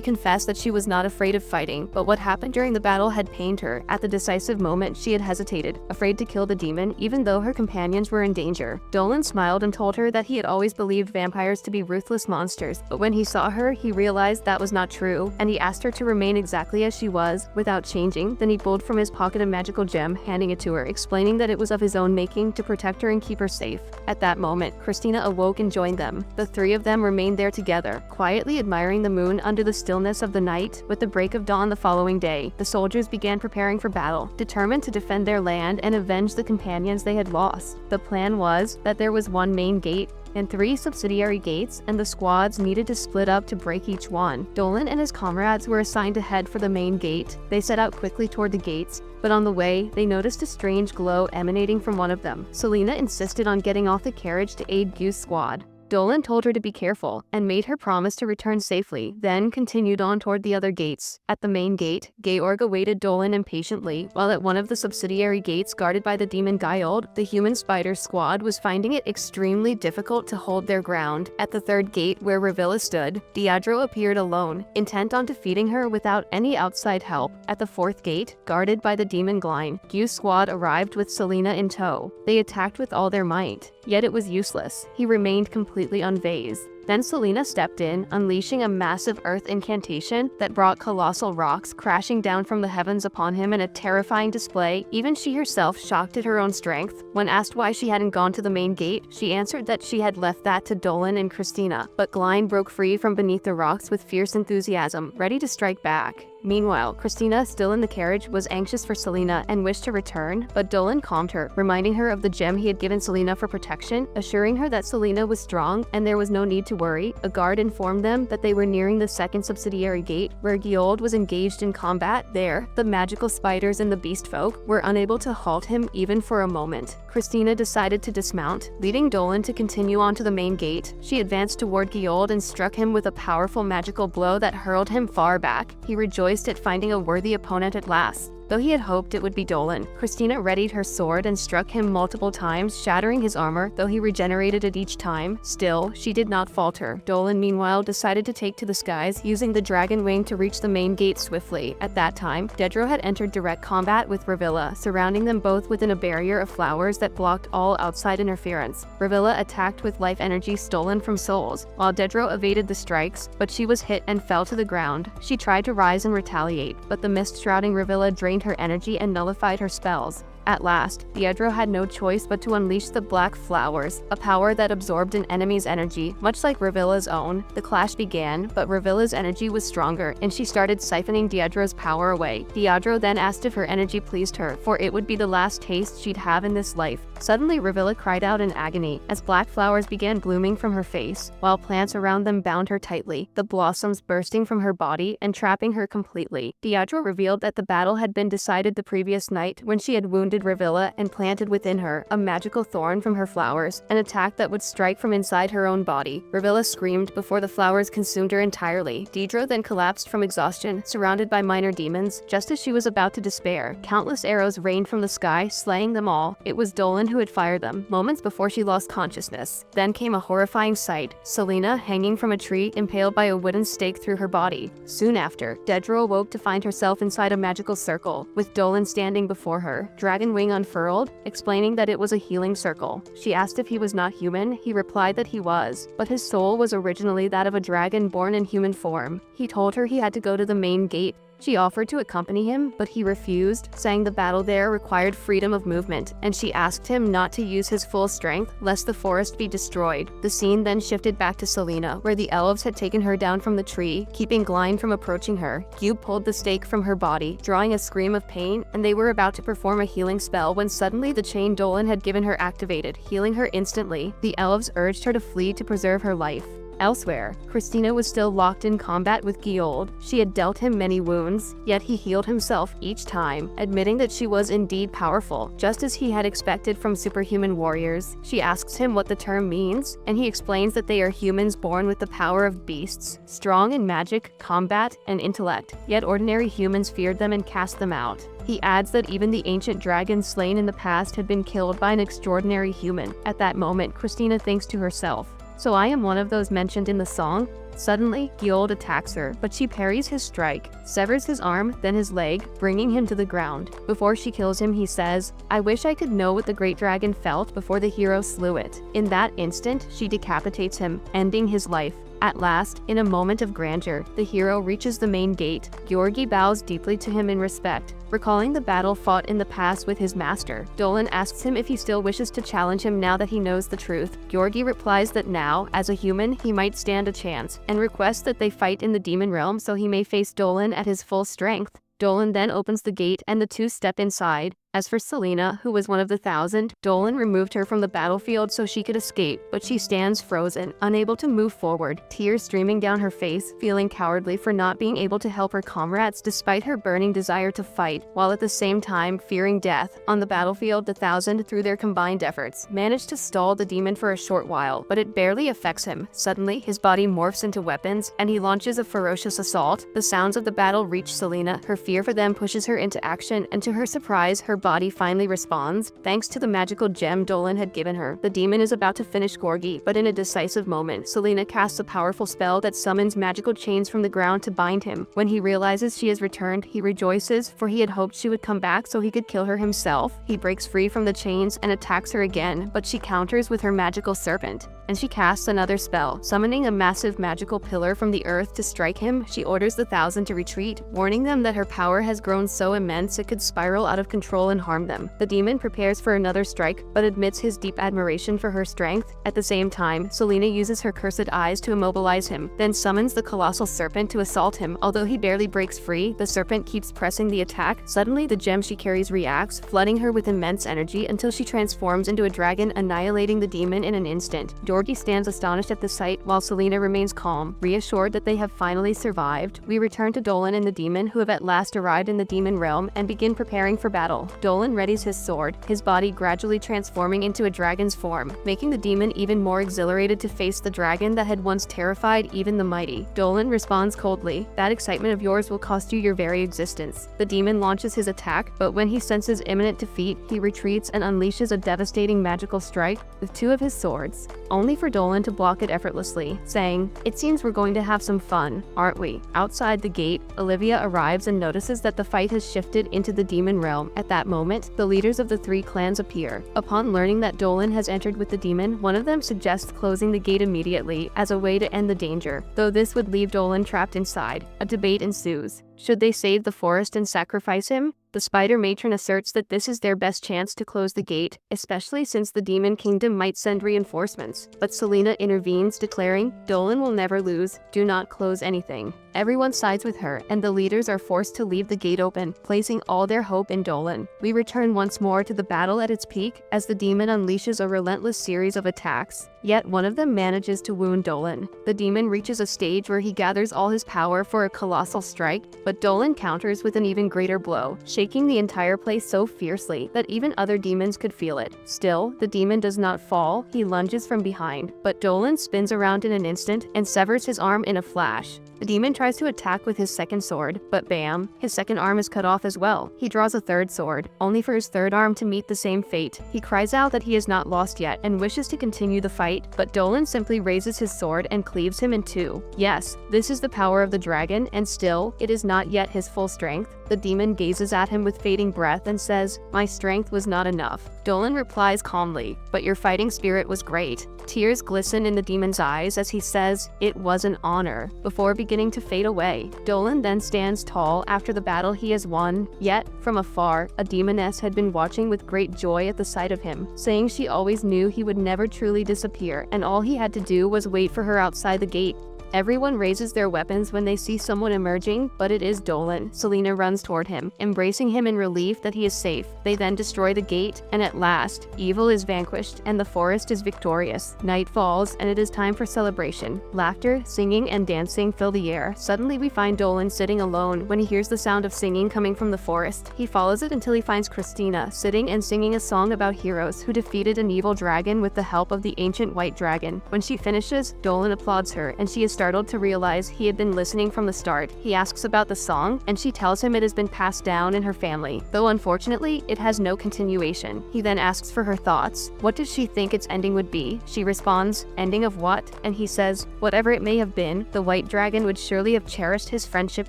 confessed that she was not afraid of fighting, but what happened during the battle had pained her. At the decisive moment, she had hesitated, afraid to kill the demon, even though her companions were in danger. Dolan smiled and told her that he had always believed vampires to be ruthless monsters, but when he saw her, he realized that was not true, and he asked her to remain exactly as she was, without changing. Then he pulled from his pocket a magical gem, handing it to her, explaining that it was of his own making to protect her and keep her safe. At that moment, Christina awoke and joined them. The three of them remained there together, quietly admiring the moon under the stillness of the night. With the break of dawn the following day, the soldiers began preparing for battle, determined to defend their land and avenge the companions they had lost. The plan was that there was one main gate and 3 subsidiary gates, and the squads needed to split up to break each one. Dolan and his comrades were assigned to head for the main gate. They set out quickly toward the gates, but on the way, they noticed a strange glow emanating from one of them. Selena insisted on getting off the carriage to aid Gyu's squad. Dolan told her to be careful and made her promise to return safely, then continued on toward the other gates. At the main gate, Georg awaited Dolan impatiently, while at one of the subsidiary gates guarded by the demon Gyold, the human spider squad was finding it extremely difficult to hold their ground. At the third gate, where Ravilla stood, Diadro appeared alone, intent on defeating her without any outside help. At the fourth gate, guarded by the demon Glein, Gyu's squad arrived with Selena in tow. They attacked with all their might, yet it was useless. He remained completely unfazed. Then Selena stepped in, unleashing a massive earth incantation that brought colossal rocks crashing down from the heavens upon him in a terrifying display. Even she herself shocked at her own strength. When asked why she hadn't gone to the main gate, she answered that she had left that to Dolan and Christina. But Glein broke free from beneath the rocks with fierce enthusiasm, ready to strike back. Meanwhile, Christina, still in the carriage, was anxious for Selena and wished to return, but Dolan calmed her, reminding her of the gem he had given Selena for protection, assuring her that Selena was strong and there was no need to worry. A guard informed them that they were nearing the second subsidiary gate, where Gyold was engaged in combat. There, the magical spiders and the beast folk were unable to halt him even for a moment. Christina decided to dismount, leading Dolan to continue on to the main gate. She advanced toward Gyold and struck him with a powerful magical blow that hurled him far back. He rejoiced at finding a worthy opponent at last. Though he had hoped it would be Dolan, Christina readied her sword and struck him multiple times, shattering his armor, though he regenerated it each time. Still, she did not falter. Dolan, meanwhile, decided to take to the skies, using the dragon wing to reach the main gate swiftly. At that time, Dedro had entered direct combat with Ravilla, surrounding them both within a barrier of flowers that blocked all outside interference. Ravilla attacked with life energy stolen from souls, while Dedro evaded the strikes, but she was hit and fell to the ground. She tried to rise and retaliate, but the mist shrouding Ravilla drained her energy and nullified her spells. At last, Diedro had no choice but to unleash the Black Flowers, a power that absorbed an enemy's energy, much like Ravilla's own. The clash began, but Ravilla's energy was stronger, and she started siphoning Diedro's power away. Diedro then asked if her energy pleased her, for it would be the last taste she'd have in this life. Suddenly, Ravilla cried out in agony, as black flowers began blooming from her face, while plants around them bound her tightly, the blossoms bursting from her body and trapping her completely. Diedro revealed that the battle had been decided the previous night when she had wounded wounded Revilla and planted within her a magical thorn from her flowers, an attack that would strike from inside her own body. Revilla screamed before the flowers consumed her entirely. Deidre then collapsed from exhaustion, surrounded by minor demons. Just as she was about to despair, countless arrows rained from the sky, slaying them all. It was Dolan who had fired them, moments before she lost consciousness. Then came a horrifying sight: Selena hanging from a tree, impaled by a wooden stake through her body. Soon after, Dedra awoke to find herself inside a magical circle, with Dolan standing before her, dragon wing unfurled, explaining that it was a healing circle. She asked if he was not human. He replied that he was, but his soul was originally that of a dragon born in human form. He told her he had to go to the main gate. She offered to accompany him, but he refused, saying the battle there required freedom of movement, and she asked him not to use his full strength, lest the forest be destroyed. The scene then shifted back to Selena, where the elves had taken her down from the tree, keeping Glyne from approaching her. Gyub pulled the stake from her body, drawing a scream of pain, and they were about to perform a healing spell when suddenly the chain Dolan had given her activated, healing her instantly. The elves urged her to flee to preserve her life. Elsewhere, Christina was still locked in combat with Gyold. She had dealt him many wounds, yet he healed himself each time, admitting that she was indeed powerful, just as he had expected from superhuman warriors. She asks him what the term means, and he explains that they are humans born with the power of beasts, strong in magic, combat, and intellect, yet ordinary humans feared them and cast them out. He adds that even the ancient dragons slain in the past had been killed by an extraordinary human. At that moment, Christina thinks to herself, "So I am one of those mentioned in the song?" Suddenly, Gyold attacks her, but she parries his strike, severs his arm, then his leg, bringing him to the ground. Before she kills him, he says, "I wish I could know what the great dragon felt before the hero slew it." In that instant, she decapitates him, ending his life. At last, in a moment of grandeur, the hero reaches the main gate. Georgi bows deeply to him in respect, recalling the battle fought in the past with his master. Dolan asks him if he still wishes to challenge him now that he knows the truth. Georgi replies that now, as a human, he might stand a chance, and requests that they fight in the demon realm so he may face Dolan at his full strength. Dolan then opens the gate and the two step inside. As for Selena, who was one of the 1,000, Dolan removed her from the battlefield so she could escape, but she stands frozen, unable to move forward, tears streaming down her face, feeling cowardly for not being able to help her comrades despite her burning desire to fight, while at the same time fearing death. On the battlefield, the 1,000, through their combined efforts, managed to stall the demon for a short while, but it barely affects him. Suddenly, his body morphs into weapons, and he launches a ferocious assault. The sounds of the battle reach Selena. Her fear for them pushes her into action, and to her surprise, her body finally responds. Thanks to the magical gem Dolan had given her, the demon is about to finish Gorgi, but in a decisive moment, Selena casts a powerful spell that summons magical chains from the ground to bind him. When he realizes she has returned, he rejoices, for he had hoped she would come back so he could kill her himself. He breaks free from the chains and attacks her again, but she counters with her magical serpent, and she casts another spell, summoning a massive magical pillar from the earth to strike him. She orders the 1,000 to retreat, warning them that her power has grown so immense it could spiral out of control and harm them. The demon prepares for another strike, but admits his deep admiration for her strength. At the same time, Selena uses her cursed eyes to immobilize him, then summons the colossal serpent to assault him. Although he barely breaks free, the serpent keeps pressing the attack. Suddenly, the gem she carries reacts, flooding her with immense energy until she transforms into a dragon, annihilating the demon in an instant. Georgie stands astonished at the sight, while Selena remains calm, reassured that they have finally survived. We return to Dolan and the demon, who have at last arrived in the demon realm, and begin preparing for battle. Dolan readies his sword, his body gradually transforming into a dragon's form, making the demon even more exhilarated to face the dragon that had once terrified even the mighty. Dolan responds coldly, "That excitement of yours will cost you your very existence." The demon launches his attack, but when he senses imminent defeat, he retreats and unleashes a devastating magical strike with two of his swords, only for Dolan to block it effortlessly, saying, "It seems we're going to have some fun, aren't we?" Outside the gate, Olivia arrives and notices that the fight has shifted into the demon realm. At that moment, the leaders of the three clans appear. Upon learning that Dolan has entered with the demon, one of them suggests closing the gate immediately as a way to end the danger, though this would leave Dolan trapped inside. A debate ensues. Should they save the forest and sacrifice him? The spider matron asserts that this is their best chance to close the gate, especially since the demon kingdom might send reinforcements. But Selena intervenes, declaring, "Dolan will never lose. Do not close anything." Everyone sides with her, and the leaders are forced to leave the gate open, placing all their hope in Dolan. We return once more to the battle at its peak, as the demon unleashes a relentless series of attacks. Yet one of them manages to wound Dolan. The demon reaches a stage where he gathers all his power for a colossal strike, but Dolan counters with an even greater blow, shaking the entire place so fiercely that even other demons could feel it. Still, the demon does not fall, he lunges from behind, but Dolan spins around in an instant and severs his arm in a flash. The demon tries to attack with his second sword, but bam, his second arm is cut off as well. He draws a third sword, only for his third arm to meet the same fate. He cries out that he is not lost yet and wishes to continue the fight, but Dolan simply raises his sword and cleaves him in two. Yes, this is the power of the dragon, and still, it is not yet his full strength. The demon gazes at him with fading breath and says, "My strength was not enough." Dolan replies calmly, "But your fighting spirit was great." Tears glisten in the demon's eyes as he says, "It was an honor," before beginning to fade away. Dolan then stands tall after the battle he has won, yet, from afar, a demoness had been watching with great joy at the sight of him, saying she always knew he would never truly disappear, and all he had to do was wait for her outside the gate. Everyone raises their weapons when they see someone emerging, but it is Dolan. Selena runs toward him, embracing him in relief that he is safe. They then destroy the gate, and at last, evil is vanquished and the forest is victorious. Night falls, and it is time for celebration. Laughter, singing, and dancing fill the air. Suddenly we find Dolan sitting alone when he hears the sound of singing coming from the forest. He follows it until he finds Christina sitting and singing a song about heroes who defeated an evil dragon with the help of the ancient white dragon. When she finishes, Dolan applauds her, and she is startled to realize he had been listening from the start. He asks about the song, and she tells him it has been passed down in her family, though unfortunately, it has no continuation. He then asks for her thoughts. What does she think its ending would be? She responds, "Ending of what?" And he says, "Whatever it may have been, the white dragon would surely have cherished his friendship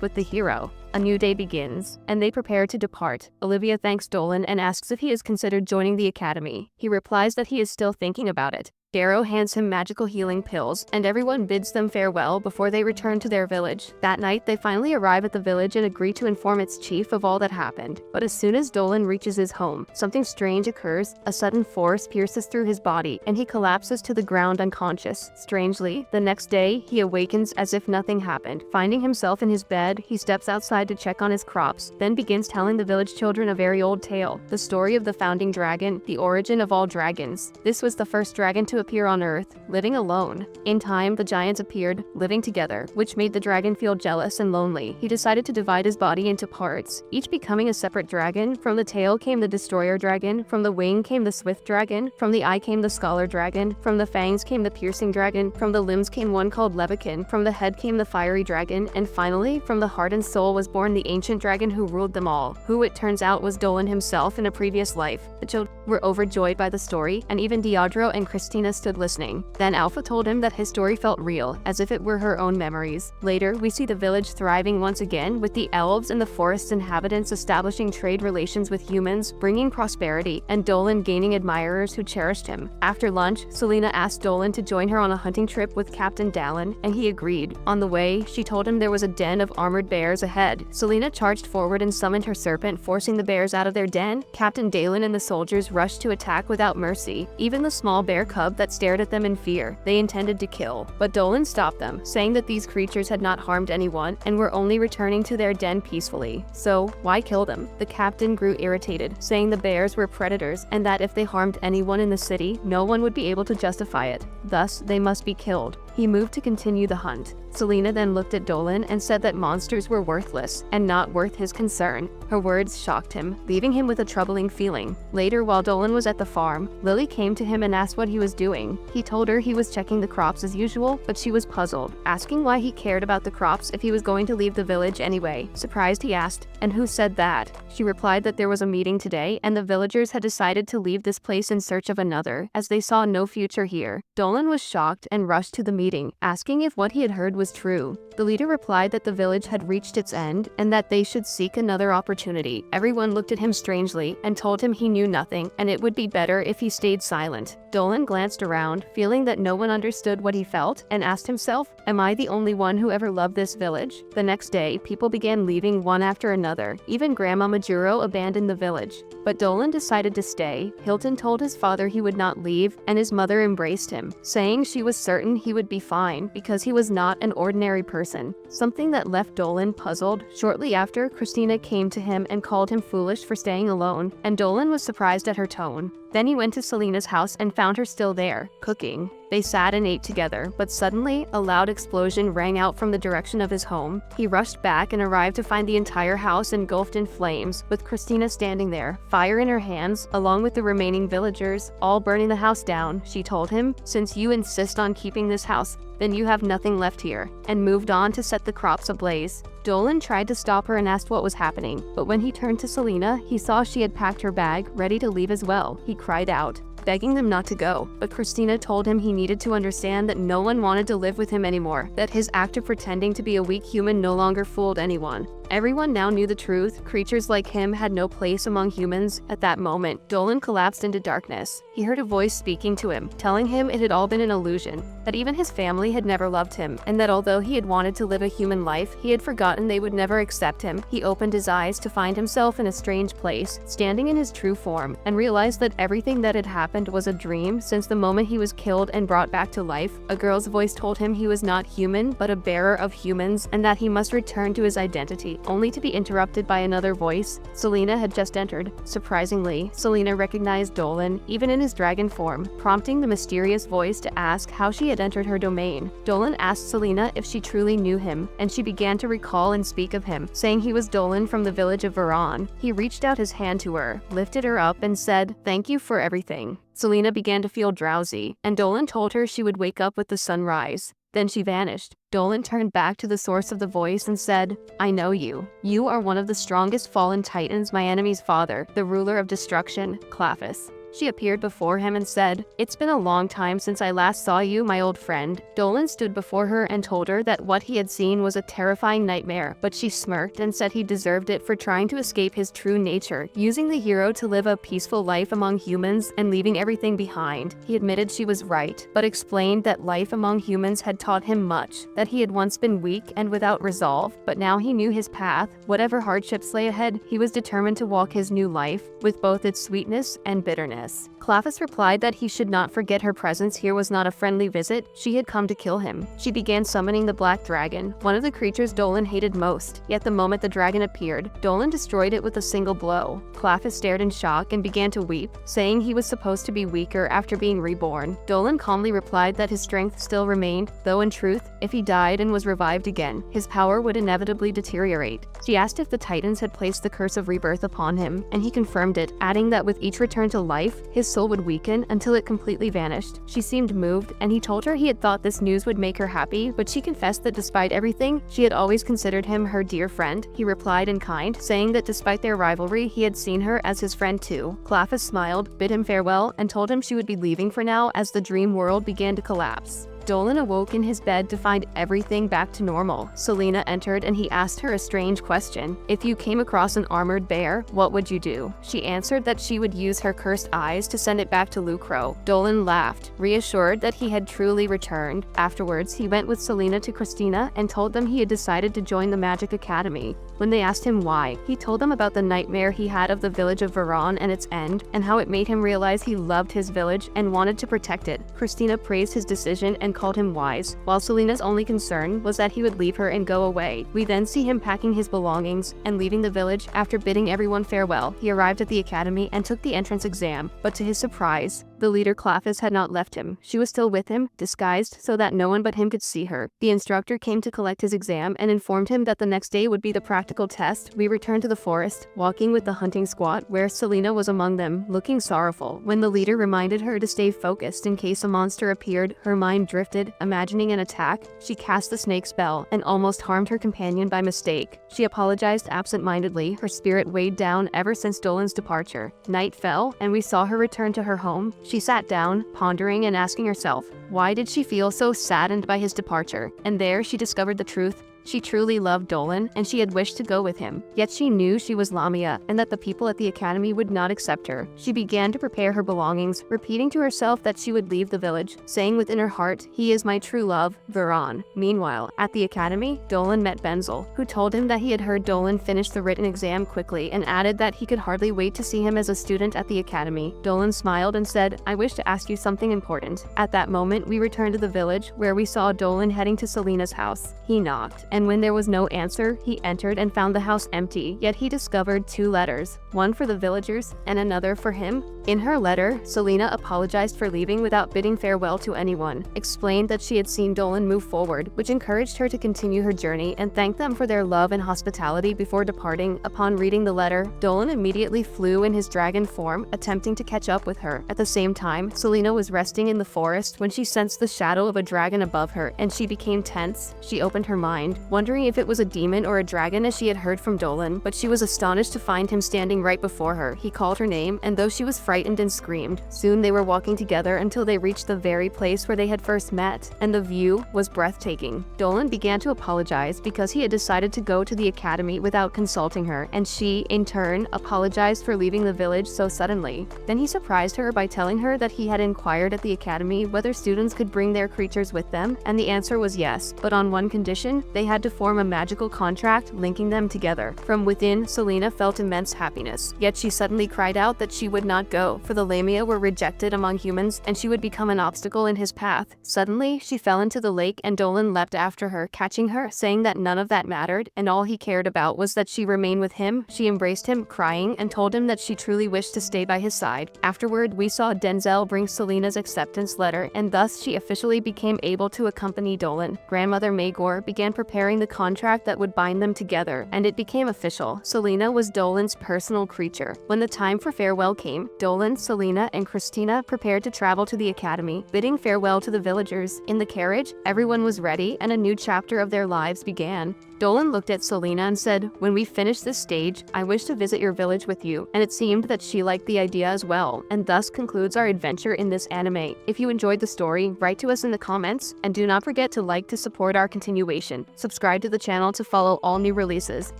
with the hero." A new day begins, and they prepare to depart. Olivia thanks Dolan and asks if he has considered joining the academy. He replies that he is still thinking about it. Darrow hands him magical healing pills, and everyone bids them farewell before they return to their village. That night, they finally arrive at the village and agree to inform its chief of all that happened. But as soon as Dolan reaches his home, something strange occurs. A sudden force pierces through his body, and he collapses to the ground unconscious. Strangely, the next day, he awakens as if nothing happened. Finding himself in his bed, he steps outside to check on his crops, then begins telling the village children a very old tale, the story of the founding dragon, the origin of all dragons. This was the first dragon to appear on Earth, living alone. In time, the giants appeared, living together, which made the dragon feel jealous and lonely. He decided to divide his body into parts, each becoming a separate dragon. From the tail came the destroyer dragon, from the wing came the swift dragon, from the eye came the scholar dragon, from the fangs came the piercing dragon, from the limbs came one called Levikin, from the head came the fiery dragon, and finally, from the heart and soul was born the ancient dragon who ruled them all, who it turns out was Dolan himself in a previous life. The children were overjoyed by the story, and even Diodro and Christina stood listening. Then Alpha told him that his story felt real, as if it were her own memories. Later, we see the village thriving once again, with the elves and the forest's inhabitants establishing trade relations with humans, bringing prosperity, and Dolan gaining admirers who cherished him. After lunch, Selena asked Dolan to join her on a hunting trip with Captain Dallin, and he agreed. On the way, she told him there was a den of armored bears ahead. Selena charged forward and summoned her serpent, forcing the bears out of their den. Captain Dallin and the soldiers rushed to attack without mercy. Even the small bear cub that stared at them in fear, they intended to kill. But Dolan stopped them, saying that these creatures had not harmed anyone and were only returning to their den peacefully. So, why kill them? The captain grew irritated, saying the bears were predators and that if they harmed anyone in the city, no one would be able to justify it. Thus, they must be killed. He moved to continue the hunt. Selena then looked at Dolan and said that monsters were worthless and not worth his concern. Her words shocked him, leaving him with a troubling feeling. Later, while Dolan was at the farm, Lily came to him and asked what he was doing. He told her he was checking the crops as usual, but she was puzzled, asking why he cared about the crops if he was going to leave the village anyway. Surprised, he asked, "And who said that?" She replied that there was a meeting today and the villagers had decided to leave this place in search of another, as they saw no future here. Dolan was shocked and rushed to the meeting, asking if what he had heard was true. The leader replied that the village had reached its end and that they should seek another opportunity. Everyone looked at him strangely and told him he knew nothing and it would be better if he stayed silent. Dolan glanced around, feeling that no one understood what he felt, and asked himself, "Am I the only one who ever loved this village?" The next day, people began leaving one after another. Even Grandma Majuro abandoned the village. But Dolan decided to stay. Hilton told his father he would not leave, and his mother embraced him, saying she was certain he would be fine because he was not an ordinary person. Something that left Dolan puzzled. Shortly after, Christina came to him and called him foolish for staying alone, and Dolan was surprised at her tone. Then he went to Selena's house and found her still there, cooking. They sat and ate together, but suddenly, a loud explosion rang out from the direction of his home. He rushed back and arrived to find the entire house engulfed in flames, with Christina standing there, fire in her hands, along with the remaining villagers, all burning the house down. She told him, "Since you insist on keeping this house, then you have nothing left here," and moved on to set the crops ablaze. Dolan tried to stop her and asked what was happening, but when he turned to Selena, he saw she had packed her bag, ready to leave as well. He cried out, begging them not to go, but Christina told him he needed to understand that no one wanted to live with him anymore, that his act of pretending to be a weak human no longer fooled anyone. Everyone now knew the truth. Creatures like him had no place among humans. At that moment, Dolan collapsed into darkness. He heard a voice speaking to him, telling him it had all been an illusion, that even his family had never loved him, and that although he had wanted to live a human life, he had forgotten they would never accept him. He opened his eyes to find himself in a strange place, standing in his true form, and realized that everything that had happened was a dream since the moment he was killed and brought back to life. A girl's voice told him he was not human, but a bearer of humans, and that he must return to his identity, only to be interrupted by another voice. Selena had just entered. Surprisingly, Selena recognized Dolan, even in his dragon form, prompting the mysterious voice to ask how she had entered her domain. Dolan asked Selena if she truly knew him, and she began to recall and speak of him, saying he was Dolan from the village of Varan. He reached out his hand to her, lifted her up, and said, "Thank you for everything." Selena began to feel drowsy, and Dolan told her she would wake up with the sunrise. Then she vanished. Dolan turned back to the source of the voice and said, "I know you. You are one of the strongest fallen titans, my enemy's father, the ruler of destruction, Claphus." She appeared before him and said, "It's been a long time since I last saw you, my old friend." Dolan stood before her and told her that what he had seen was a terrifying nightmare, but she smirked and said he deserved it for trying to escape his true nature, using the hero to live a peaceful life among humans and leaving everything behind. He admitted she was right, but explained that life among humans had taught him much, that he had once been weak and without resolve, but now he knew his path. Whatever hardships lay ahead, he was determined to walk his new life, with both its sweetness and bitterness. Claphus replied that he should not forget her presence here was not a friendly visit, she had come to kill him. She began summoning the black dragon, one of the creatures Dolan hated most, yet the moment the dragon appeared, Dolan destroyed it with a single blow. Claphus stared in shock and began to weep, saying he was supposed to be weaker after being reborn. Dolan calmly replied that his strength still remained, though in truth, if he died and was revived again, his power would inevitably deteriorate. She asked if the Titans had placed the curse of rebirth upon him, and he confirmed it, adding that with each return to life, his soul would weaken until it completely vanished. She seemed moved, and he told her he had thought this news would make her happy, but she confessed that despite everything, she had always considered him her dear friend. He replied in kind, saying that despite their rivalry, he had seen her as his friend too. Claphus smiled, bid him farewell, and told him she would be leaving for now as the dream world began to collapse. Dolan awoke in his bed to find everything back to normal. Selena entered and he asked her a strange question. If you came across an armored bear, what would you do? She answered that she would use her cursed eyes to send it back to Lucro. Dolan laughed, reassured that he had truly returned. Afterwards, he went with Selena to Christina and told them he had decided to join the Magic Academy. When they asked him why, he told them about the nightmare he had of the village of Varan and its end, and how it made him realize he loved his village and wanted to protect it. Christina praised his decision and called him wise, while Selena's only concern was that he would leave her and go away. We then see him packing his belongings and leaving the village. After bidding everyone farewell, he arrived at the academy and took the entrance exam, but to his surprise, the leader Claphus had not left him. She was still with him, disguised so that no one but him could see her. The instructor came to collect his exam and informed him that the next day would be the practical test. We returned to the forest, walking with the hunting squad, where Selena was among them, looking sorrowful. When the leader reminded her to stay focused in case a monster appeared, her mind drifted, imagining an attack. She cast the snake spell and almost harmed her companion by mistake. She apologized absent-mindedly, her spirit weighed down ever since Dolan's departure. Night fell, and we saw her return to her home. She sat down, pondering and asking herself, why did she feel so saddened by his departure? And there she discovered the truth. She truly loved Dolan, and she had wished to go with him. Yet she knew she was Lamia, and that the people at the academy would not accept her. She began to prepare her belongings, repeating to herself that she would leave the village, saying within her heart, "He is my true love, Varan." Meanwhile, at the academy, Dolan met Benzel, who told him that he had heard Dolan finish the written exam quickly, and added that he could hardly wait to see him as a student at the academy. Dolan smiled and said, "I wish to ask you something important." At that moment, we returned to the village, where we saw Dolan heading to Selena's house. He knocked, and when there was no answer, he entered and found the house empty, yet he discovered 2 letters, one for the villagers and another for him. In her letter, Selena apologized for leaving without bidding farewell to anyone, explained that she had seen Dolan move forward, which encouraged her to continue her journey, and thanked them for their love and hospitality before departing. Upon reading the letter, Dolan immediately flew in his dragon form, attempting to catch up with her. At the same time, Selena was resting in the forest when she sensed the shadow of a dragon above her, and she became tense. She opened her mind, wondering if it was a demon or a dragon as she had heard from Dolan, but she was astonished to find him standing right before her. He called her name, and though she was frightened and screamed, soon they were walking together until they reached the very place where they had first met, and the view was breathtaking. Dolan began to apologize because he had decided to go to the academy without consulting her, and she, in turn, apologized for leaving the village so suddenly. Then he surprised her by telling her that he had inquired at the academy whether students could bring their creatures with them, and the answer was yes, but on one condition: they had to form a magical contract linking them together. From within, Selena felt immense happiness, yet she suddenly cried out that she would not go, for the Lamia were rejected among humans and she would become an obstacle in his path. Suddenly, she fell into the lake and Dolan leapt after her, catching her, saying that none of that mattered, and all he cared about was that she remain with him. She embraced him, crying, and told him that she truly wished to stay by his side. Afterward, we saw Denzel bring Selena's acceptance letter, and thus she officially became able to accompany Dolan. Grandmother Magor began preparing the contract that would bind them together, and it became official. Selena was Dolan's personal creature. When the time for farewell came, Dolan, Selena, and Christina prepared to travel to the academy, bidding farewell to the villagers. In the carriage, everyone was ready, and a new chapter of their lives began. Dolan looked at Selena and said, "When we finish this stage, I wish to visit your village with you," and it seemed that she liked the idea as well, and thus concludes our adventure in this anime. If you enjoyed the story, write to us in the comments, and do not forget to like to support our continuation. Subscribe to the channel to follow all new releases,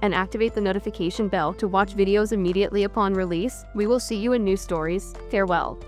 and activate the notification bell to watch videos immediately upon release. We will see you in new stories. Farewell.